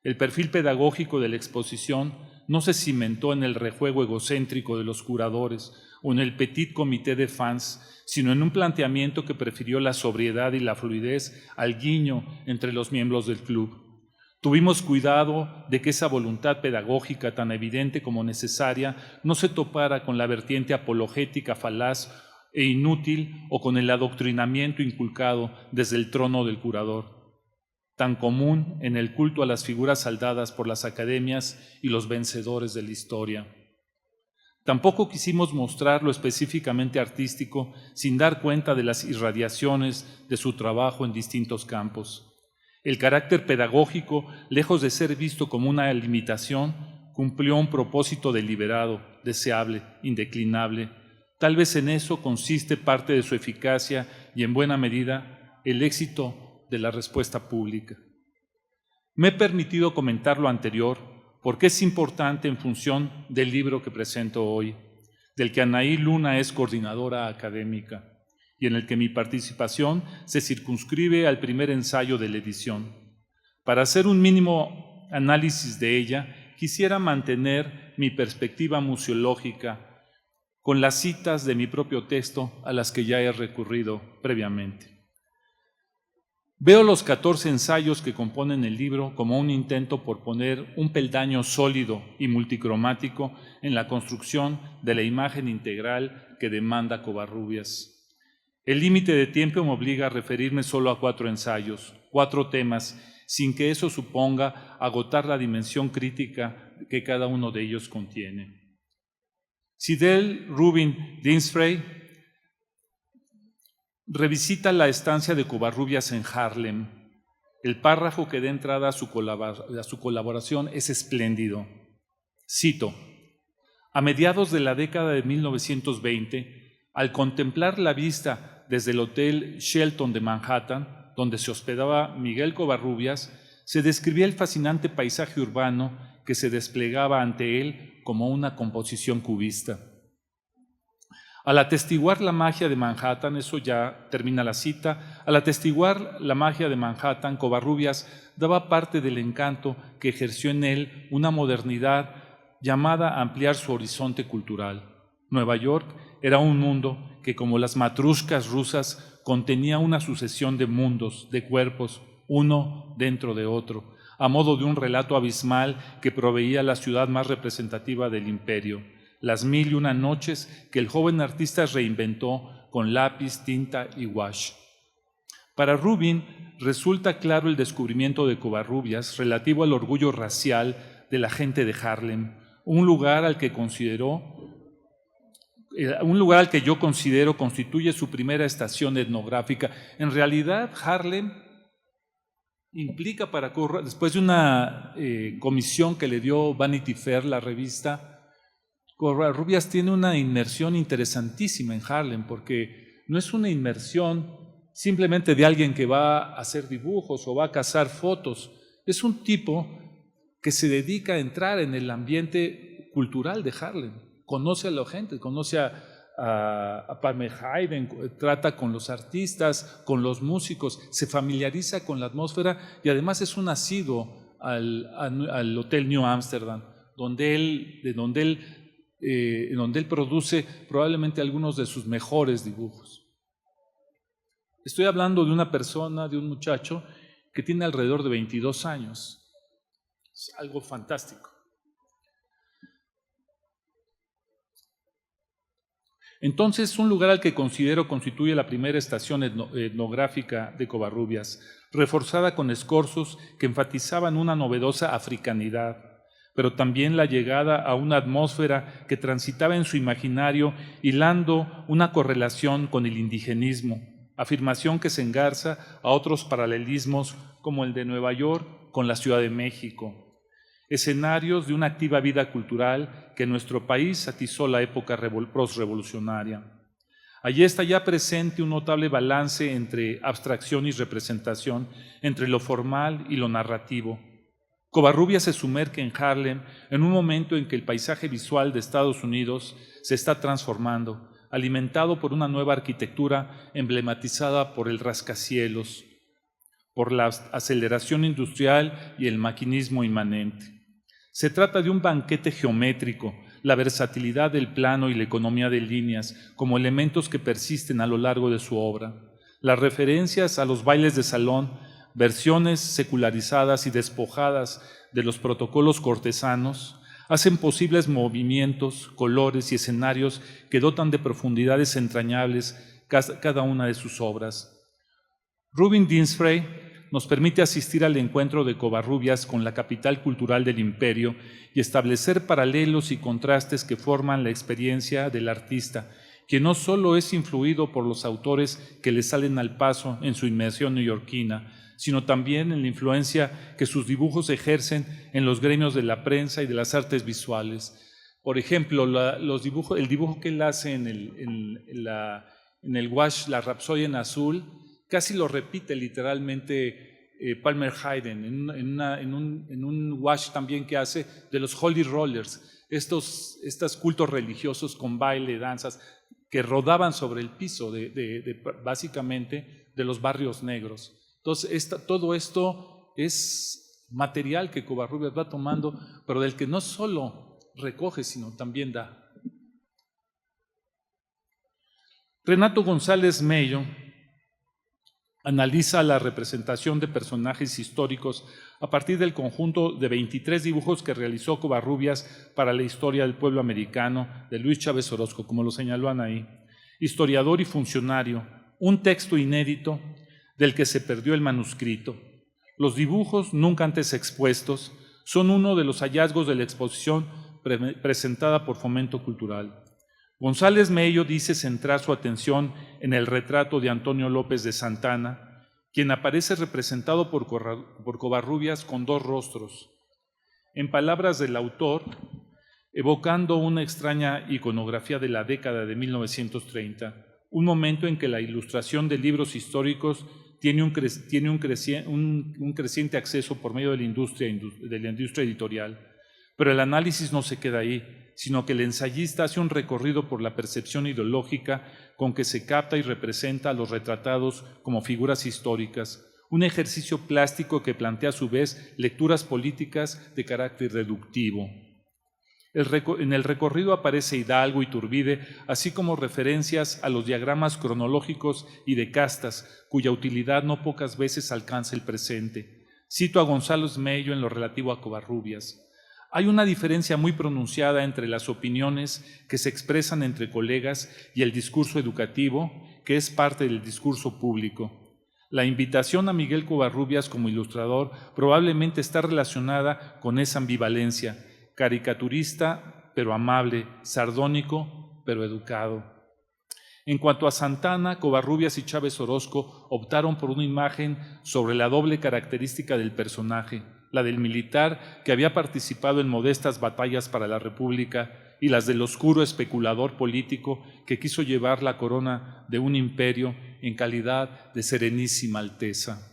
El perfil pedagógico de la exposición no se cimentó en el rejuego egocéntrico de los curadores o en el petit comité de fans, sino en un planteamiento que prefirió la sobriedad y la fluidez al guiño entre los miembros del club. Tuvimos cuidado de que esa voluntad pedagógica tan evidente como necesaria no se topara con la vertiente apologética falaz e inútil o con el adoctrinamiento inculcado desde el trono del curador, tan común en el culto a las figuras saldadas por las academias y los vencedores de la historia. Tampoco quisimos mostrar lo específicamente artístico sin dar cuenta de las irradiaciones de su trabajo en distintos campos. El carácter pedagógico, lejos de ser visto como una limitación, cumplió un propósito deliberado, deseable, indeclinable. Tal vez en eso consiste parte de su eficacia y, en buena medida, el éxito de la respuesta pública. Me he permitido comentar lo anterior porque es importante en función del libro que presento hoy, del que Anaí Luna es coordinadora académica, y en el que mi participación se circunscribe al primer ensayo de la edición. Para hacer un mínimo análisis de ella, quisiera mantener mi perspectiva museológica con las citas de mi propio texto a las que ya he recurrido previamente. Veo los 14 ensayos que componen el libro como un intento por poner un peldaño sólido y multicromático en la construcción de la imagen integral que demanda Covarrubias. El límite de tiempo me obliga a referirme solo a 4 ensayos, 4 temas, sin que eso suponga agotar la dimensión crítica que cada uno de ellos contiene. Sydel Rubin Dinstrey revisita la estancia de Covarrubias en Harlem. El párrafo que da entrada a su colaboración es espléndido. Cito: a mediados de la década de 1920, al contemplar la vista desde el Hotel Shelton de Manhattan, donde se hospedaba Miguel Covarrubias, se describía el fascinante paisaje urbano que se desplegaba ante él como una composición cubista. Al atestiguar la magia de Manhattan, eso ya termina la cita, al atestiguar la magia de Manhattan, Covarrubias daba parte del encanto que ejerció en él una modernidad llamada a ampliar su horizonte cultural. Nueva York era un mundo que, como las matruscas rusas, contenía una sucesión de mundos, de cuerpos, uno dentro de otro, a modo de un relato abismal que proveía la ciudad más representativa del imperio. Las 1001 noches que el joven artista reinventó con lápiz, tinta y wash. Para Rubin resulta claro el descubrimiento de Covarrubias relativo al orgullo racial de la gente de Harlem, un lugar al que yo considero constituye su primera estación etnográfica. En realidad, Harlem implica para Covarrubias, después de una comisión que le dio Vanity Fair, la revista, Covarrubias tiene una inmersión interesantísima en Harlem, porque no es una inmersión simplemente de alguien que va a hacer dibujos o va a cazar fotos. Es un tipo que se dedica a entrar en el ambiente cultural de Harlem. Conoce a la gente, conoce a Palmer Hayden, trata con los artistas, con los músicos, se familiariza con la atmósfera y además es un asiduo al Hotel New Amsterdam, donde él produce probablemente algunos de sus mejores dibujos. Estoy hablando de una persona, de un muchacho que tiene alrededor de 22 años. Es algo fantástico. Entonces, un lugar al que considero constituye la primera estación etnográfica de Covarrubias, reforzada con escorzos que enfatizaban una novedosa africanidad, pero también la llegada a una atmósfera que transitaba en su imaginario hilando una correlación con el indigenismo, afirmación que se engarza a otros paralelismos como el de Nueva York con la Ciudad de México, escenarios de una activa vida cultural que en nuestro país atizó la época postrevolucionaria. Allí está ya presente un notable balance entre abstracción y representación, entre lo formal y lo narrativo. Covarrubias se sumerge en Harlem en un momento en que el paisaje visual de Estados Unidos se está transformando, alimentado por una nueva arquitectura emblematizada por el rascacielos, por la aceleración industrial y el maquinismo inmanente. Se trata de un banquete geométrico, la versatilidad del plano y la economía de líneas como elementos que persisten a lo largo de su obra. Las referencias a los bailes de salón, versiones secularizadas y despojadas de los protocolos cortesanos, hacen posibles movimientos, colores y escenarios que dotan de profundidades entrañables cada una de sus obras. Rubin Dinstrey nos permite asistir al encuentro de Covarrubias con la capital cultural del imperio y establecer paralelos y contrastes que forman la experiencia del artista, que no solo es influido por los autores que le salen al paso en su inmersión neoyorquina, sino también en la influencia que sus dibujos ejercen en los gremios de la prensa y de las artes visuales. Por ejemplo, el dibujo que él hace en el wash, la Rapsodia en azul, casi lo repite literalmente Palmer Hayden en un wash también que hace de los Holy Rollers, estos cultos religiosos con baile, danzas, que rodaban sobre el piso básicamente de los barrios negros. Entonces, todo esto es material que Covarrubias va tomando, pero del que no solo recoge, sino también da. Renato González Mello Analiza la representación de personajes históricos a partir del conjunto de 23 dibujos que realizó Covarrubias para la historia del pueblo americano de Luis Chávez Orozco, como lo señaló Anaí. Historiador y funcionario, un texto inédito del que se perdió el manuscrito. Los dibujos, nunca antes expuestos, son uno de los hallazgos de la exposición presentada por Fomento Cultural. González Mello dice centrar su atención en el retrato de Antonio López de Santana, quien aparece representado por Covarrubias con dos rostros. En palabras del autor, evocando una extraña iconografía de la década de 1930, un momento en que la ilustración de libros históricos tiene un creciente acceso por medio de la industria editorial. Pero el análisis no se queda ahí, sino que el ensayista hace un recorrido por la percepción ideológica con que se capta y representa a los retratados como figuras históricas, un ejercicio plástico que plantea a su vez lecturas políticas de carácter reductivo. En el recorrido aparece Hidalgo y Iturbide, así como referencias a los diagramas cronológicos y de castas, cuya utilidad no pocas veces alcanza el presente. Cito a González Mello en lo relativo a Covarrubias. Hay una diferencia muy pronunciada entre las opiniones que se expresan entre colegas y el discurso educativo, que es parte del discurso público. La invitación a Miguel Covarrubias como ilustrador probablemente está relacionada con esa ambivalencia, caricaturista pero amable, sardónico pero educado. En cuanto a Santana, Covarrubias y Chávez Orozco optaron por una imagen sobre la doble característica del personaje, la del militar que había participado en modestas batallas para la República y las del oscuro especulador político que quiso llevar la corona de un imperio en calidad de Serenísima Alteza.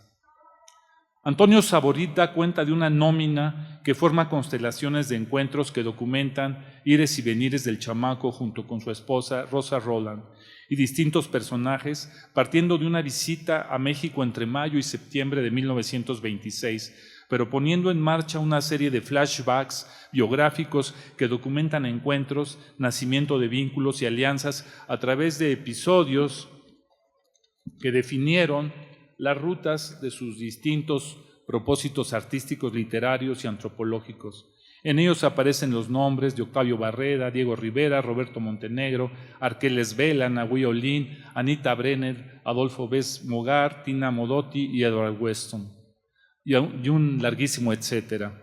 Antonio Saborit da cuenta de una nómina que forma constelaciones de encuentros que documentan ires y venires del chamaco junto con su esposa Rosa Roland y distintos personajes, partiendo de una visita a México entre mayo y septiembre de 1926, pero poniendo en marcha una serie de flashbacks biográficos que documentan encuentros, nacimiento de vínculos y alianzas a través de episodios que definieron las rutas de sus distintos propósitos artísticos, literarios y antropológicos. En ellos aparecen los nombres de Octavio Barrera, Diego Rivera, Roberto Montenegro, Arqueles Vela, Nahui Olin, Anita Brenner, Adolfo Bes Mogar, Tina Modotti y Edward Weston. Y un larguísimo etcétera.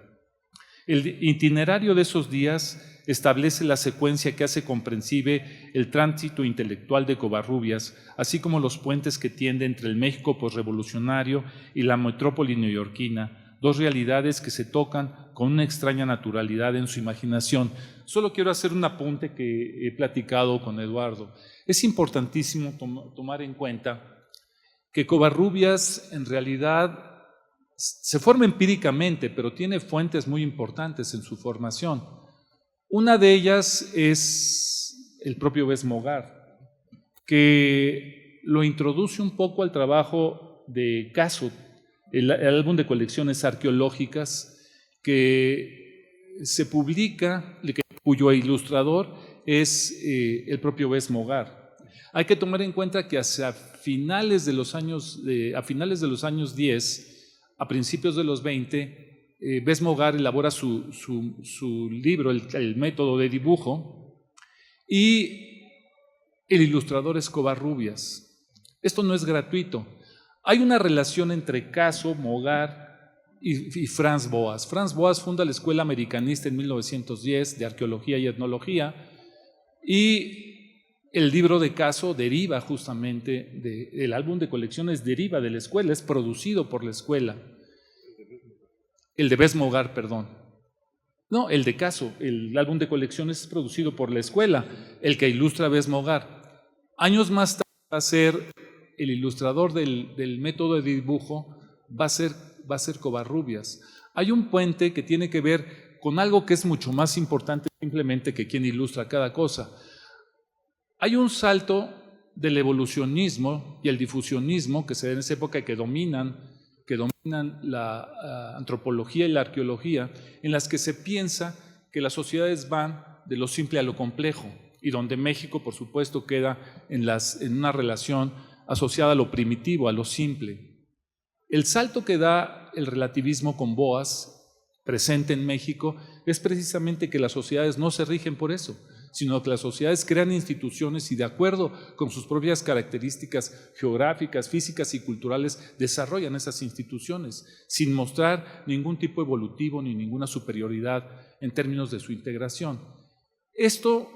El itinerario de esos días establece la secuencia que hace comprensible el tránsito intelectual de Covarrubias, así como los puentes que tiende entre el México posrevolucionario y la metrópoli neoyorquina, dos realidades que se tocan con una extraña naturalidad en su imaginación. Solo quiero hacer un apunte que he platicado con Eduardo. Es importantísimo tomar en cuenta que Covarrubias en realidad se forma empíricamente, pero tiene fuentes muy importantes en su formación. Una de ellas es el propio Bes Mogar, que lo introduce un poco al trabajo de Caso, el álbum de colecciones arqueológicas que se publica, cuyo ilustrador es el propio Bes Mogar. Hay que tomar en cuenta que a finales de los años 10, a principios de los 20, Bes Mogar elabora su libro, el método de dibujo, y el ilustrador es Covarrubias. Esto no es gratuito. Hay una relación entre Caso, Mogar y Franz Boas. Franz Boas funda la Escuela Americanista en 1910 de Arqueología y Etnología, y el libro de Caso deriva justamente del álbum de colecciones, deriva de la escuela, es producido por la escuela. El de Bes Mogar, perdón. No, el de Caso, el álbum de colecciones es producido por la escuela, el que ilustra Bes Mogar. Años más tarde va a ser el ilustrador del método de dibujo, va a ser Covarrubias. Hay un puente que tiene que ver con algo que es mucho más importante simplemente que quien ilustra cada cosa. Hay un salto del evolucionismo y el difusionismo que se da en esa época que dominan la antropología y la arqueología, en las que se piensa que las sociedades van de lo simple a lo complejo, y donde México, por supuesto, queda en una relación asociada a lo primitivo, a lo simple. El salto que da el relativismo con Boas, presente en México, es precisamente que las sociedades no se rigen por eso, sino que las sociedades crean instituciones y de acuerdo con sus propias características geográficas, físicas y culturales desarrollan esas instituciones sin mostrar ningún tipo evolutivo ni ninguna superioridad en términos de su integración. Esto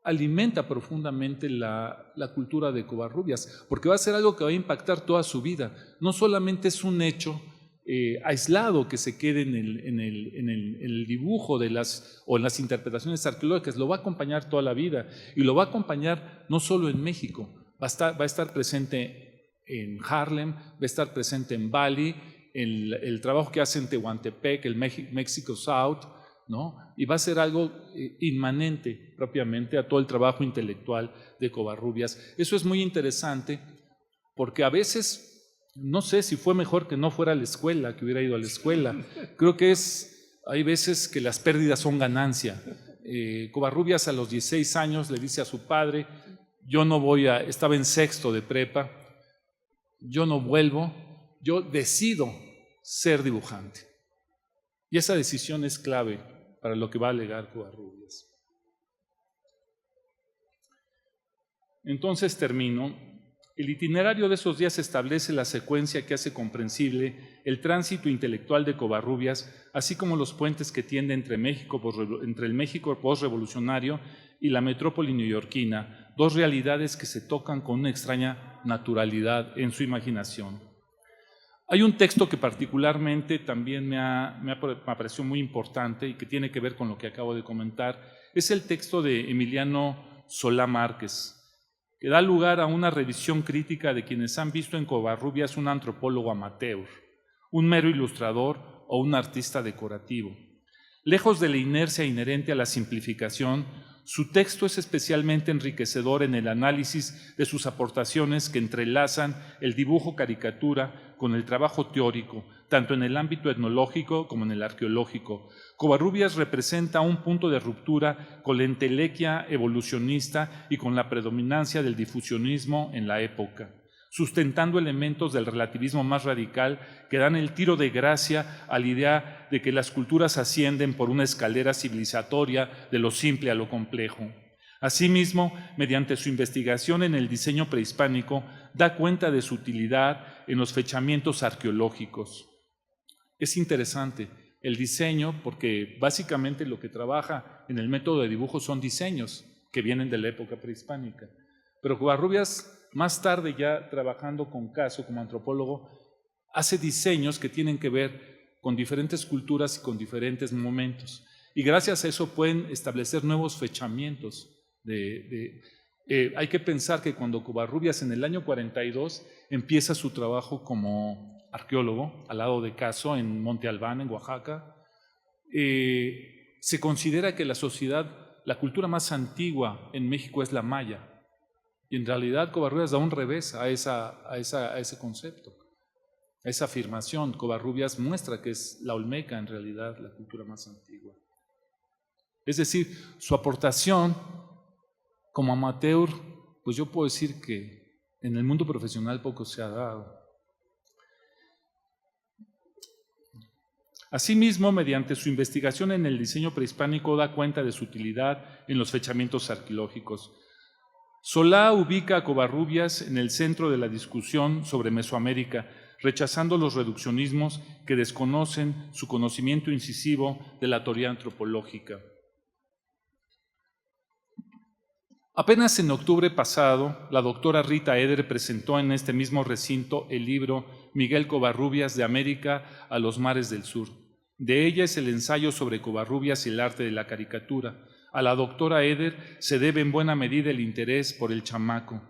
alimenta profundamente la cultura de Covarrubias, porque va a ser algo que va a impactar toda su vida. No solamente es un hecho aislado que se quede en el dibujo o en las interpretaciones arqueológicas, lo va a acompañar toda la vida y lo va a acompañar no solo en México, va a estar presente en Harlem, va a estar presente en Bali, el trabajo que hace en Tehuantepec, el Mexico South, ¿no? Y va a ser algo inmanente propiamente a todo el trabajo intelectual de Covarrubias. Eso es muy interesante porque a veces no sé si fue mejor que no fuera a la escuela, que hubiera ido a la escuela. Creo que hay veces que las pérdidas son ganancia. Covarrubias a los 16 años le dice a su padre, estaba en sexto de prepa, yo no vuelvo, yo decido ser dibujante. Y esa decisión es clave para lo que va a legar Covarrubias. Entonces termino. El itinerario de esos días establece la secuencia que hace comprensible el tránsito intelectual de Covarrubias, así como los puentes que tiende entre el México postrevolucionario y la metrópoli neoyorquina, dos realidades que se tocan con una extraña naturalidad en su imaginación. Hay un texto que particularmente también me pareció muy importante y que tiene que ver con lo que acabo de comentar. Es el texto de Emiliano Solá Márquez, que da lugar a una revisión crítica de quienes han visto en Covarrubias un antropólogo amateur, un mero ilustrador o un artista decorativo. Lejos de la inercia inherente a la simplificación, su texto es especialmente enriquecedor en el análisis de sus aportaciones que entrelazan el dibujo caricatura con el trabajo teórico, tanto en el ámbito etnológico como en el arqueológico. Covarrubias representa un punto de ruptura con la entelequia evolucionista y con la predominancia del difusionismo en la época, sustentando elementos del relativismo más radical que dan el tiro de gracia a la idea de que las culturas ascienden por una escalera civilizatoria de lo simple a lo complejo. Asimismo, mediante su investigación en el diseño prehispánico, da cuenta de su utilidad en los fechamientos arqueológicos. Es interesante el diseño porque básicamente lo que trabaja en el método de dibujo son diseños que vienen de la época prehispánica. Pero Covarrubias, más tarde ya trabajando con Caso como antropólogo, hace diseños que tienen que ver con diferentes culturas y con diferentes momentos. Y gracias a eso pueden establecer nuevos fechamientos. Hay que pensar que cuando Covarrubias en el año 42 empieza su trabajo como arqueólogo al lado de Caso en Monte Albán, en Oaxaca, se considera que la cultura más antigua en México es la maya. Y en realidad Covarrubias da un revés a ese concepto, a esa afirmación. Covarrubias muestra que es la olmeca en realidad la cultura más antigua. Es decir, su aportación como amateur, pues yo puedo decir que en el mundo profesional poco se ha dado. Asimismo, mediante su investigación en el diseño prehispánico da cuenta de su utilidad en los fechamientos arqueológicos. Solá ubica a Covarrubias en el centro de la discusión sobre Mesoamérica, rechazando los reduccionismos que desconocen su conocimiento incisivo de la teoría antropológica. Apenas en octubre pasado, la doctora Rita Eder presentó en este mismo recinto el libro Miguel Covarrubias, de América a los mares del sur. De ella es el ensayo sobre Covarrubias y el arte de la caricatura. A la doctora Eder se debe en buena medida el interés por el chamaco.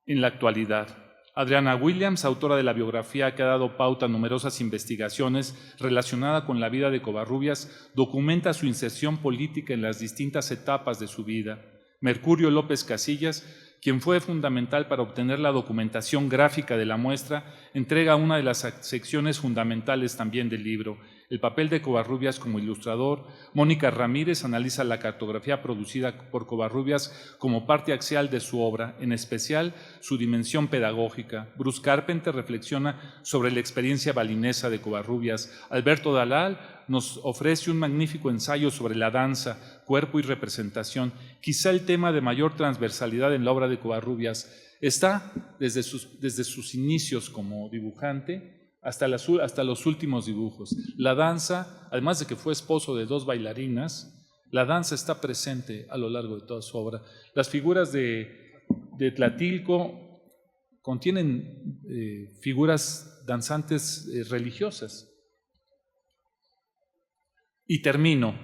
En la actualidad, Adriana Williams, autora de la biografía que ha dado pauta a numerosas investigaciones relacionadas con la vida de Covarrubias, documenta su inserción política en las distintas etapas de su vida. Mercurio López Casillas, quien fue fundamental para obtener la documentación gráfica de la muestra, entrega una de las secciones fundamentales también del libro, el papel de Covarrubias como ilustrador. Mónica Ramírez analiza la cartografía producida por Covarrubias como parte axial de su obra, en especial su dimensión pedagógica. Bruce Carpenter reflexiona sobre la experiencia balinesa de Covarrubias. Alberto Dalal nos ofrece un magnífico ensayo sobre la danza, cuerpo y representación. Quizá el tema de mayor transversalidad en la obra de Covarrubias está desde sus inicios como dibujante hasta los últimos dibujos. La danza, además de que fue esposo de 2 bailarinas, la danza está presente a lo largo de toda su obra. Las figuras de Tlatilco contienen figuras danzantes religiosas. Y termino.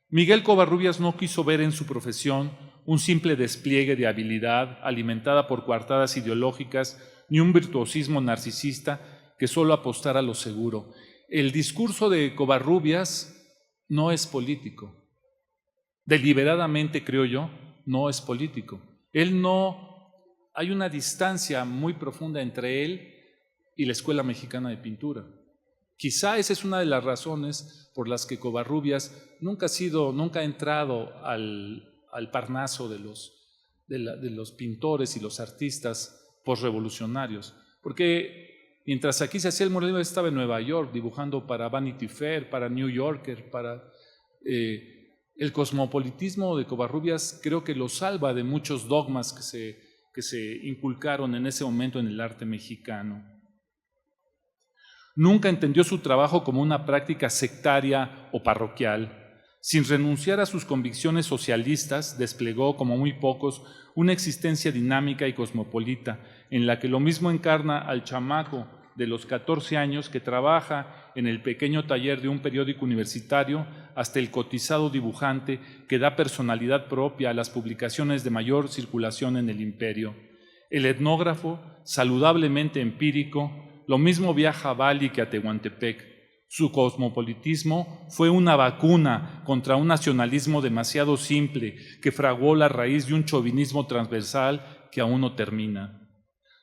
Miguel Covarrubias no quiso ver en su profesión un simple despliegue de habilidad alimentada por coartadas ideológicas ni un virtuosismo narcisista que solo apostara a lo seguro. El discurso de Covarrubias no es político. Deliberadamente, creo yo, no es político. Hay una distancia muy profunda entre él y la Escuela Mexicana de Pintura. Quizá esa es una de las razones por las que Covarrubias nunca ha entrado al Parnaso de los pintores y los artistas posrevolucionarios, porque mientras aquí se hacía el muralismo, estaba en Nueva York dibujando para Vanity Fair, para New Yorker, para el cosmopolitismo de Covarrubias creo que lo salva de muchos dogmas que se inculcaron en ese momento en el arte mexicano. Nunca entendió su trabajo como una práctica sectaria o parroquial. Sin renunciar a sus convicciones socialistas, desplegó, como muy pocos, una existencia dinámica y cosmopolita, en la que lo mismo encarna al chamaco de los 14 años que trabaja en el pequeño taller de un periódico universitario, hasta el cotizado dibujante que da personalidad propia a las publicaciones de mayor circulación en el imperio. El etnógrafo, saludablemente empírico, lo mismo viaja a Bali que a Tehuantepec. Su cosmopolitismo fue una vacuna contra un nacionalismo demasiado simple que fraguó la raíz de un chauvinismo transversal que aún no termina.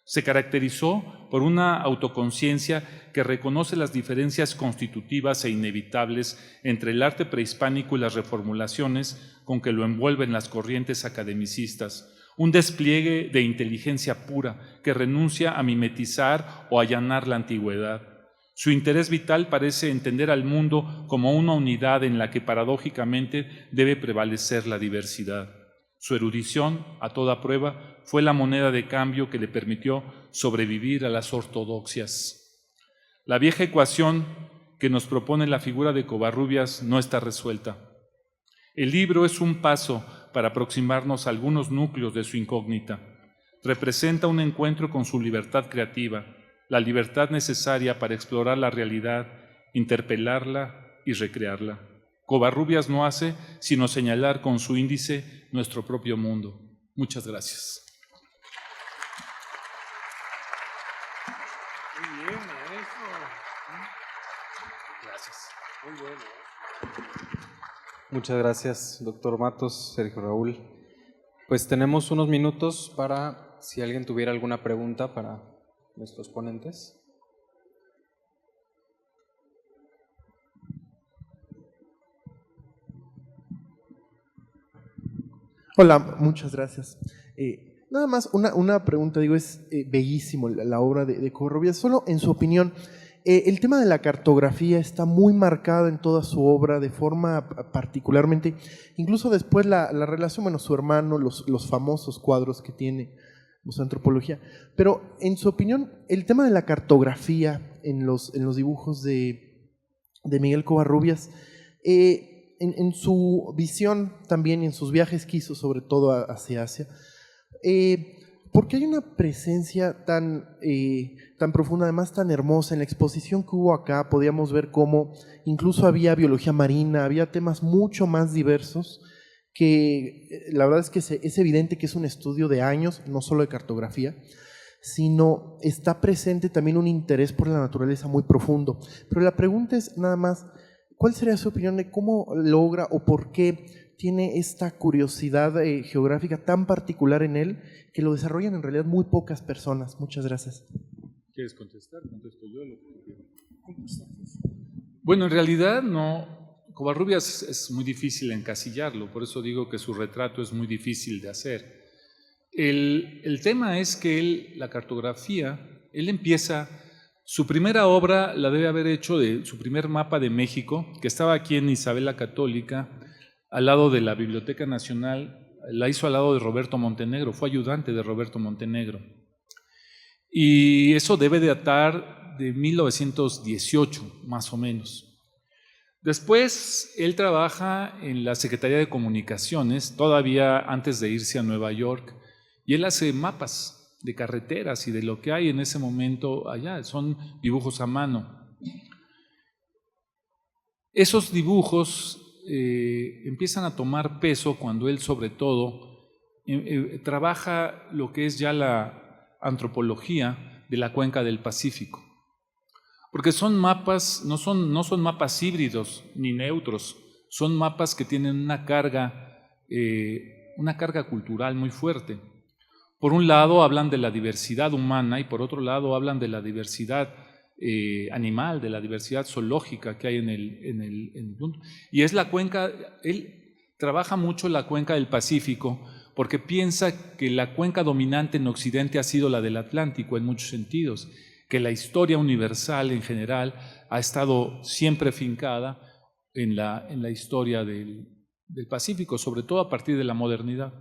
Se caracterizó por una autoconciencia que reconoce las diferencias constitutivas e inevitables entre el arte prehispánico y las reformulaciones con que lo envuelven las corrientes academicistas, un despliegue de inteligencia pura que renuncia a mimetizar o allanar la antigüedad. Su interés vital parece entender al mundo como una unidad en la que paradójicamente debe prevalecer la diversidad. Su erudición, a toda prueba, fue la moneda de cambio que le permitió sobrevivir a las ortodoxias. La vieja ecuación que nos propone la figura de Covarrubias no está resuelta. El libro es un paso para aproximarnos a algunos núcleos de su incógnita. Representa un encuentro con su libertad creativa, la libertad necesaria para explorar la realidad, interpelarla y recrearla. Covarrubias no hace sino señalar con su índice nuestro propio mundo. Muchas gracias. Muy bien, maestro. Gracias. Muy bueno. Muchas gracias, doctor Matos, Sergio Raúl. Pues tenemos unos minutos para si alguien tuviera alguna pregunta para nuestros ponentes. Hola, muchas gracias. Nada más una pregunta, digo, es bellísimo la obra de Covarrubias. Solo en su opinión, el tema de la cartografía está muy marcado en toda su obra de forma particularmente, incluso después la relación, bueno, su hermano, los famosos cuadros que tiene su antropología, pero en su opinión, el tema de la cartografía en los dibujos de Miguel Covarrubias, en su visión también y en sus viajes que hizo sobre todo hacia Asia, ¿por qué hay una presencia tan profunda, además tan hermosa? En la exposición que hubo acá podíamos ver cómo incluso había biología marina, había temas mucho más diversos que la verdad es que es evidente que es un estudio de años, no solo de cartografía, sino está presente también un interés por la naturaleza muy profundo. Pero la pregunta es nada más, ¿cuál sería su opinión de cómo logra o por qué tiene esta curiosidad geográfica tan particular en él que lo desarrollan en realidad muy pocas personas? Muchas gracias. ¿Quieres contestar? Contesto yo lo que quiero. Bueno, en realidad no. Covarrubias es muy difícil encasillarlo, por eso digo que su retrato es muy difícil de hacer. El tema es que la cartografía, él empieza, su primera obra la debe haber hecho de su primer mapa de México, que estaba aquí en Isabel la Católica, al lado de la Biblioteca Nacional, la hizo al lado de Roberto Montenegro, fue ayudante de Roberto Montenegro. Y eso debe de datar de 1918, más o menos. Después, él trabaja en la Secretaría de Comunicaciones, todavía antes de irse a Nueva York, y él hace mapas de carreteras y de lo que hay en ese momento allá, son dibujos a mano. Esos dibujos empiezan a tomar peso cuando él, sobre todo, trabaja lo que es ya la antropología de la cuenca del Pacífico. Porque son mapas, no son mapas híbridos ni neutros, son mapas que tienen una carga cultural muy fuerte. Por un lado hablan de la diversidad humana y por otro lado hablan de la diversidad animal, de la diversidad zoológica que hay en el mundo. Y es la cuenca, él trabaja mucho la cuenca del Pacífico porque piensa que la cuenca dominante en Occidente ha sido la del Atlántico en muchos sentidos, que la historia universal en general ha estado siempre fincada en la historia del Pacífico, sobre todo a partir de la modernidad,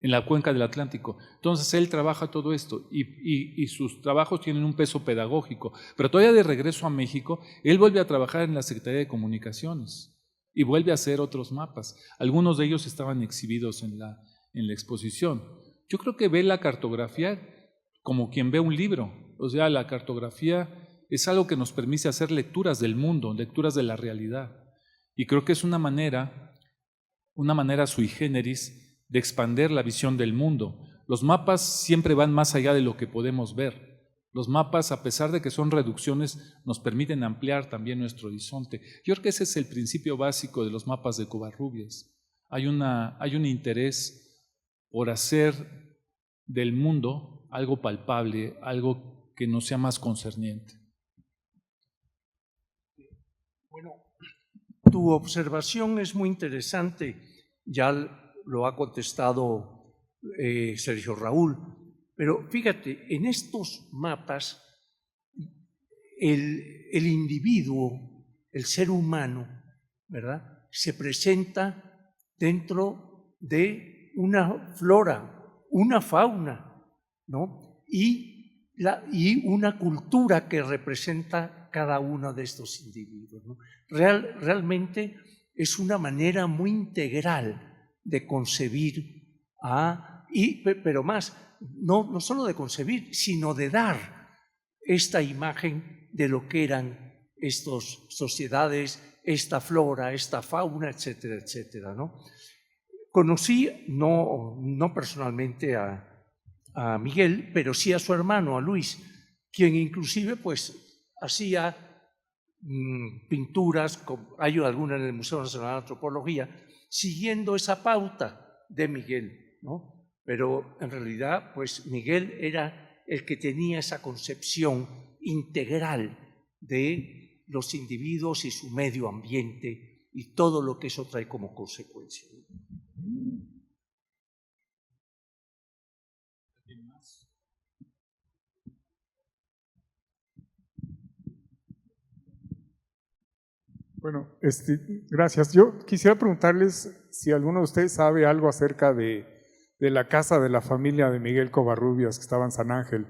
en la cuenca del Atlántico. Entonces él trabaja todo esto y sus trabajos tienen un peso pedagógico, pero todavía de regreso a México, él vuelve a trabajar en la Secretaría de Comunicaciones y vuelve a hacer otros mapas. Algunos de ellos estaban exhibidos en la exposición. Yo creo que ve la cartografía como quien ve un libro. O sea, la cartografía es algo que nos permite hacer lecturas del mundo, lecturas de la realidad. Y creo que es una manera sui generis de expandir la visión del mundo. Los mapas siempre van más allá de lo que podemos ver. Los mapas, a pesar de que son reducciones, nos permiten ampliar también nuestro horizonte. Yo creo que ese es el principio básico de los mapas de Covarrubias. Hay un interés por hacer del mundo algo palpable, algo que no sea más concerniente. Bueno, tu observación es muy interesante, ya lo ha contestado Sergio Raúl, pero fíjate, en estos mapas el individuo, el ser humano, ¿verdad?, se presenta dentro de una flora, una fauna, ¿no?, y una cultura que representa cada uno de estos individuos, ¿no? Realmente es una manera muy integral de concebir, pero más, no solo de concebir, sino de dar esta imagen de lo que eran estas sociedades, esta flora, esta fauna, etcétera, etcétera, ¿no? Conocí, no personalmente a Miguel, pero sí a su hermano, a Luis, quien inclusive pues hacía pinturas, hay alguna en el Museo Nacional de Antropología, siguiendo esa pauta de Miguel, ¿no? Pero en realidad, pues Miguel era el que tenía esa concepción integral de los individuos y su medio ambiente y todo lo que eso trae como consecuencia. Bueno, gracias. Yo quisiera preguntarles si alguno de ustedes sabe algo acerca de la casa de la familia de Miguel Covarrubias que estaba en San Ángel.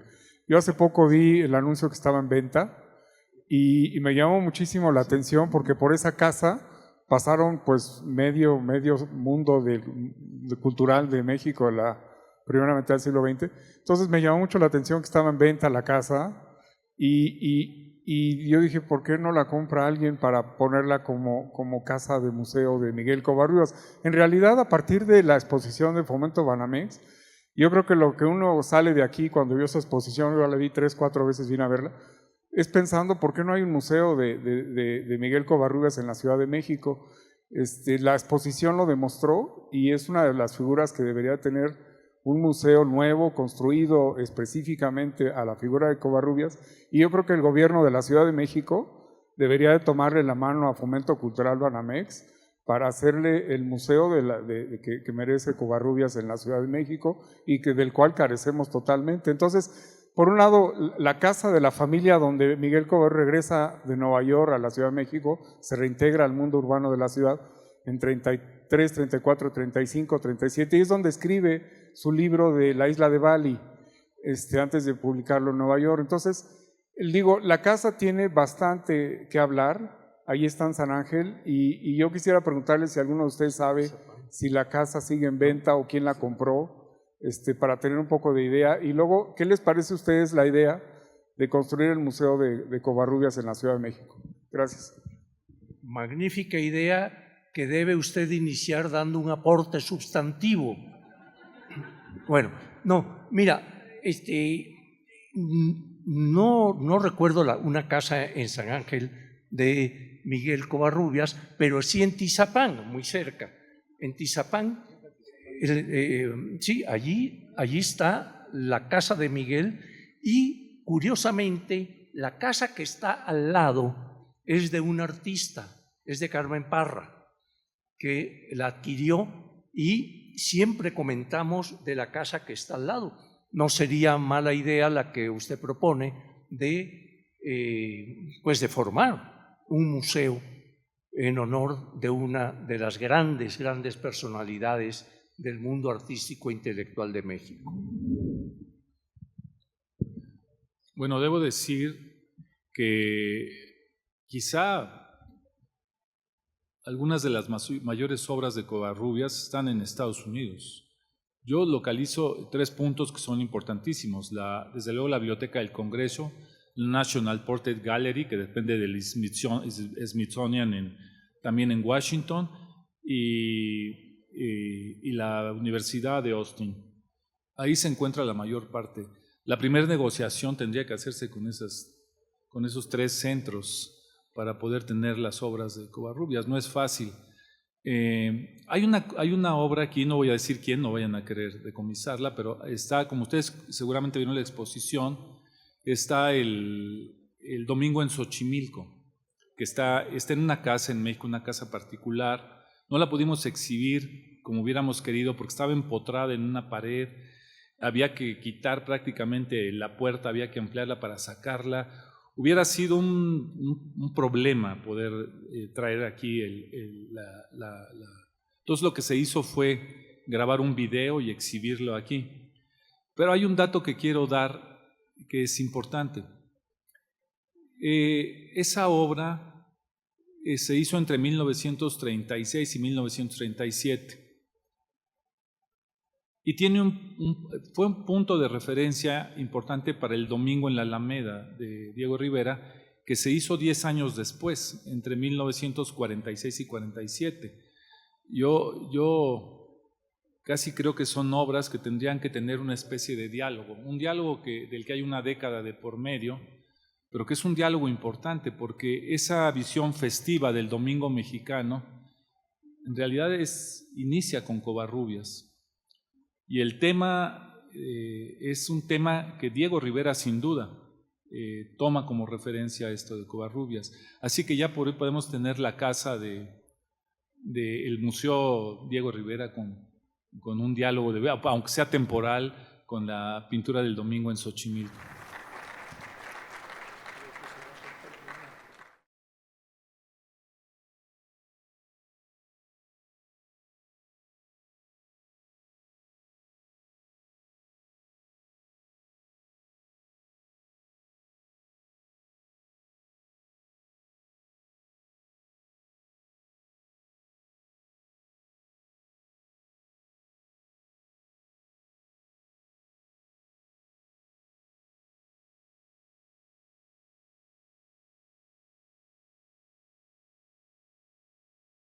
Yo hace poco vi el anuncio que estaba en venta y me llamó muchísimo la atención porque por esa casa pasaron pues medio mundo cultural de México la primera mitad del siglo XX. Entonces me llamó mucho la atención que estaba en venta la casa y yo dije, ¿por qué no la compra alguien para ponerla como casa de museo de Miguel Covarrubias? En realidad, a partir de la exposición de Fomento Banamex, yo creo que lo que uno sale de aquí cuando vio esa exposición, yo la vi 3, 4 veces, vine a verla, es pensando por qué no hay un museo de Miguel Covarrubias en la Ciudad de México. La exposición lo demostró y es una de las figuras que debería tener un museo nuevo, construido específicamente a la figura de Covarrubias, y yo creo que el gobierno de la Ciudad de México debería de tomarle la mano a Fomento Cultural Banamex para hacerle el museo que merece Covarrubias en la Ciudad de México y del cual carecemos totalmente. Entonces, por un lado, la casa de la familia donde Miguel Covarrubias regresa de Nueva York a la Ciudad de México, se reintegra al mundo urbano de la ciudad en 33, 34, 35, 37, y es donde escribe su libro de la isla de Bali, antes de publicarlo en Nueva York. Entonces, digo, la casa tiene bastante que hablar. Ahí está en San Ángel, y yo quisiera preguntarle si alguno de ustedes sabe si la casa sigue en venta o quién la compró, para tener un poco de idea. Y luego, ¿qué les parece a ustedes la idea de construir el Museo de Covarrubias en la Ciudad de México? Gracias. Magnífica idea que debe usted iniciar dando un aporte sustantivo. Bueno, no, mira, no recuerdo una casa en San Ángel de Miguel Covarrubias, pero sí en Tizapán, muy cerca. En Tizapán, sí, allí está la casa de Miguel, y curiosamente la casa que está al lado es de un artista, es de Carmen Parra, que la adquirió, y siempre comentamos de la casa que está al lado. No sería mala idea la que usted propone de formar un museo en honor de una de las grandes personalidades del mundo artístico e intelectual de México. Bueno, debo decir que quizá algunas de las mayores obras de Covarrubias están en Estados Unidos. Yo localizo 3 puntos que son importantísimos. Desde luego la Biblioteca del Congreso, la National Portrait Gallery, que depende del Smithsonian también en Washington, y la Universidad de Austin. Ahí se encuentra la mayor parte. La primera negociación tendría que hacerse con esos 3 centros para poder tener las obras de Covarrubias. No es fácil. Hay una obra aquí, no voy a decir quién, no vayan a querer decomisarla, pero está, como ustedes seguramente vieron la exposición, está el Domingo en Xochimilco, que está en una casa en México, una casa particular. No la pudimos exhibir como hubiéramos querido porque estaba empotrada en una pared, había que quitar prácticamente la puerta, había que ampliarla para sacarla. Hubiera sido un problema poder traer aquí Entonces lo que se hizo fue grabar un video y exhibirlo aquí. Pero hay un dato que quiero dar que es importante. Esa obra se hizo entre 1936 y 1937 y fue un punto de referencia importante para el Domingo en la Alameda de Diego Rivera, que se hizo 10 años después, entre 1946 y 47. Yo casi creo que son obras que tendrían que tener una especie de diálogo, un diálogo del que hay una década de por medio, pero que es un diálogo importante porque esa visión festiva del Domingo mexicano en realidad inicia con Covarrubias. Y el tema es un tema que Diego Rivera sin duda toma como referencia esto de Covarrubias. Así que ya por hoy podemos tener la casa del Museo Diego Rivera con un diálogo, aunque sea temporal, con la pintura del Domingo en Xochimilco.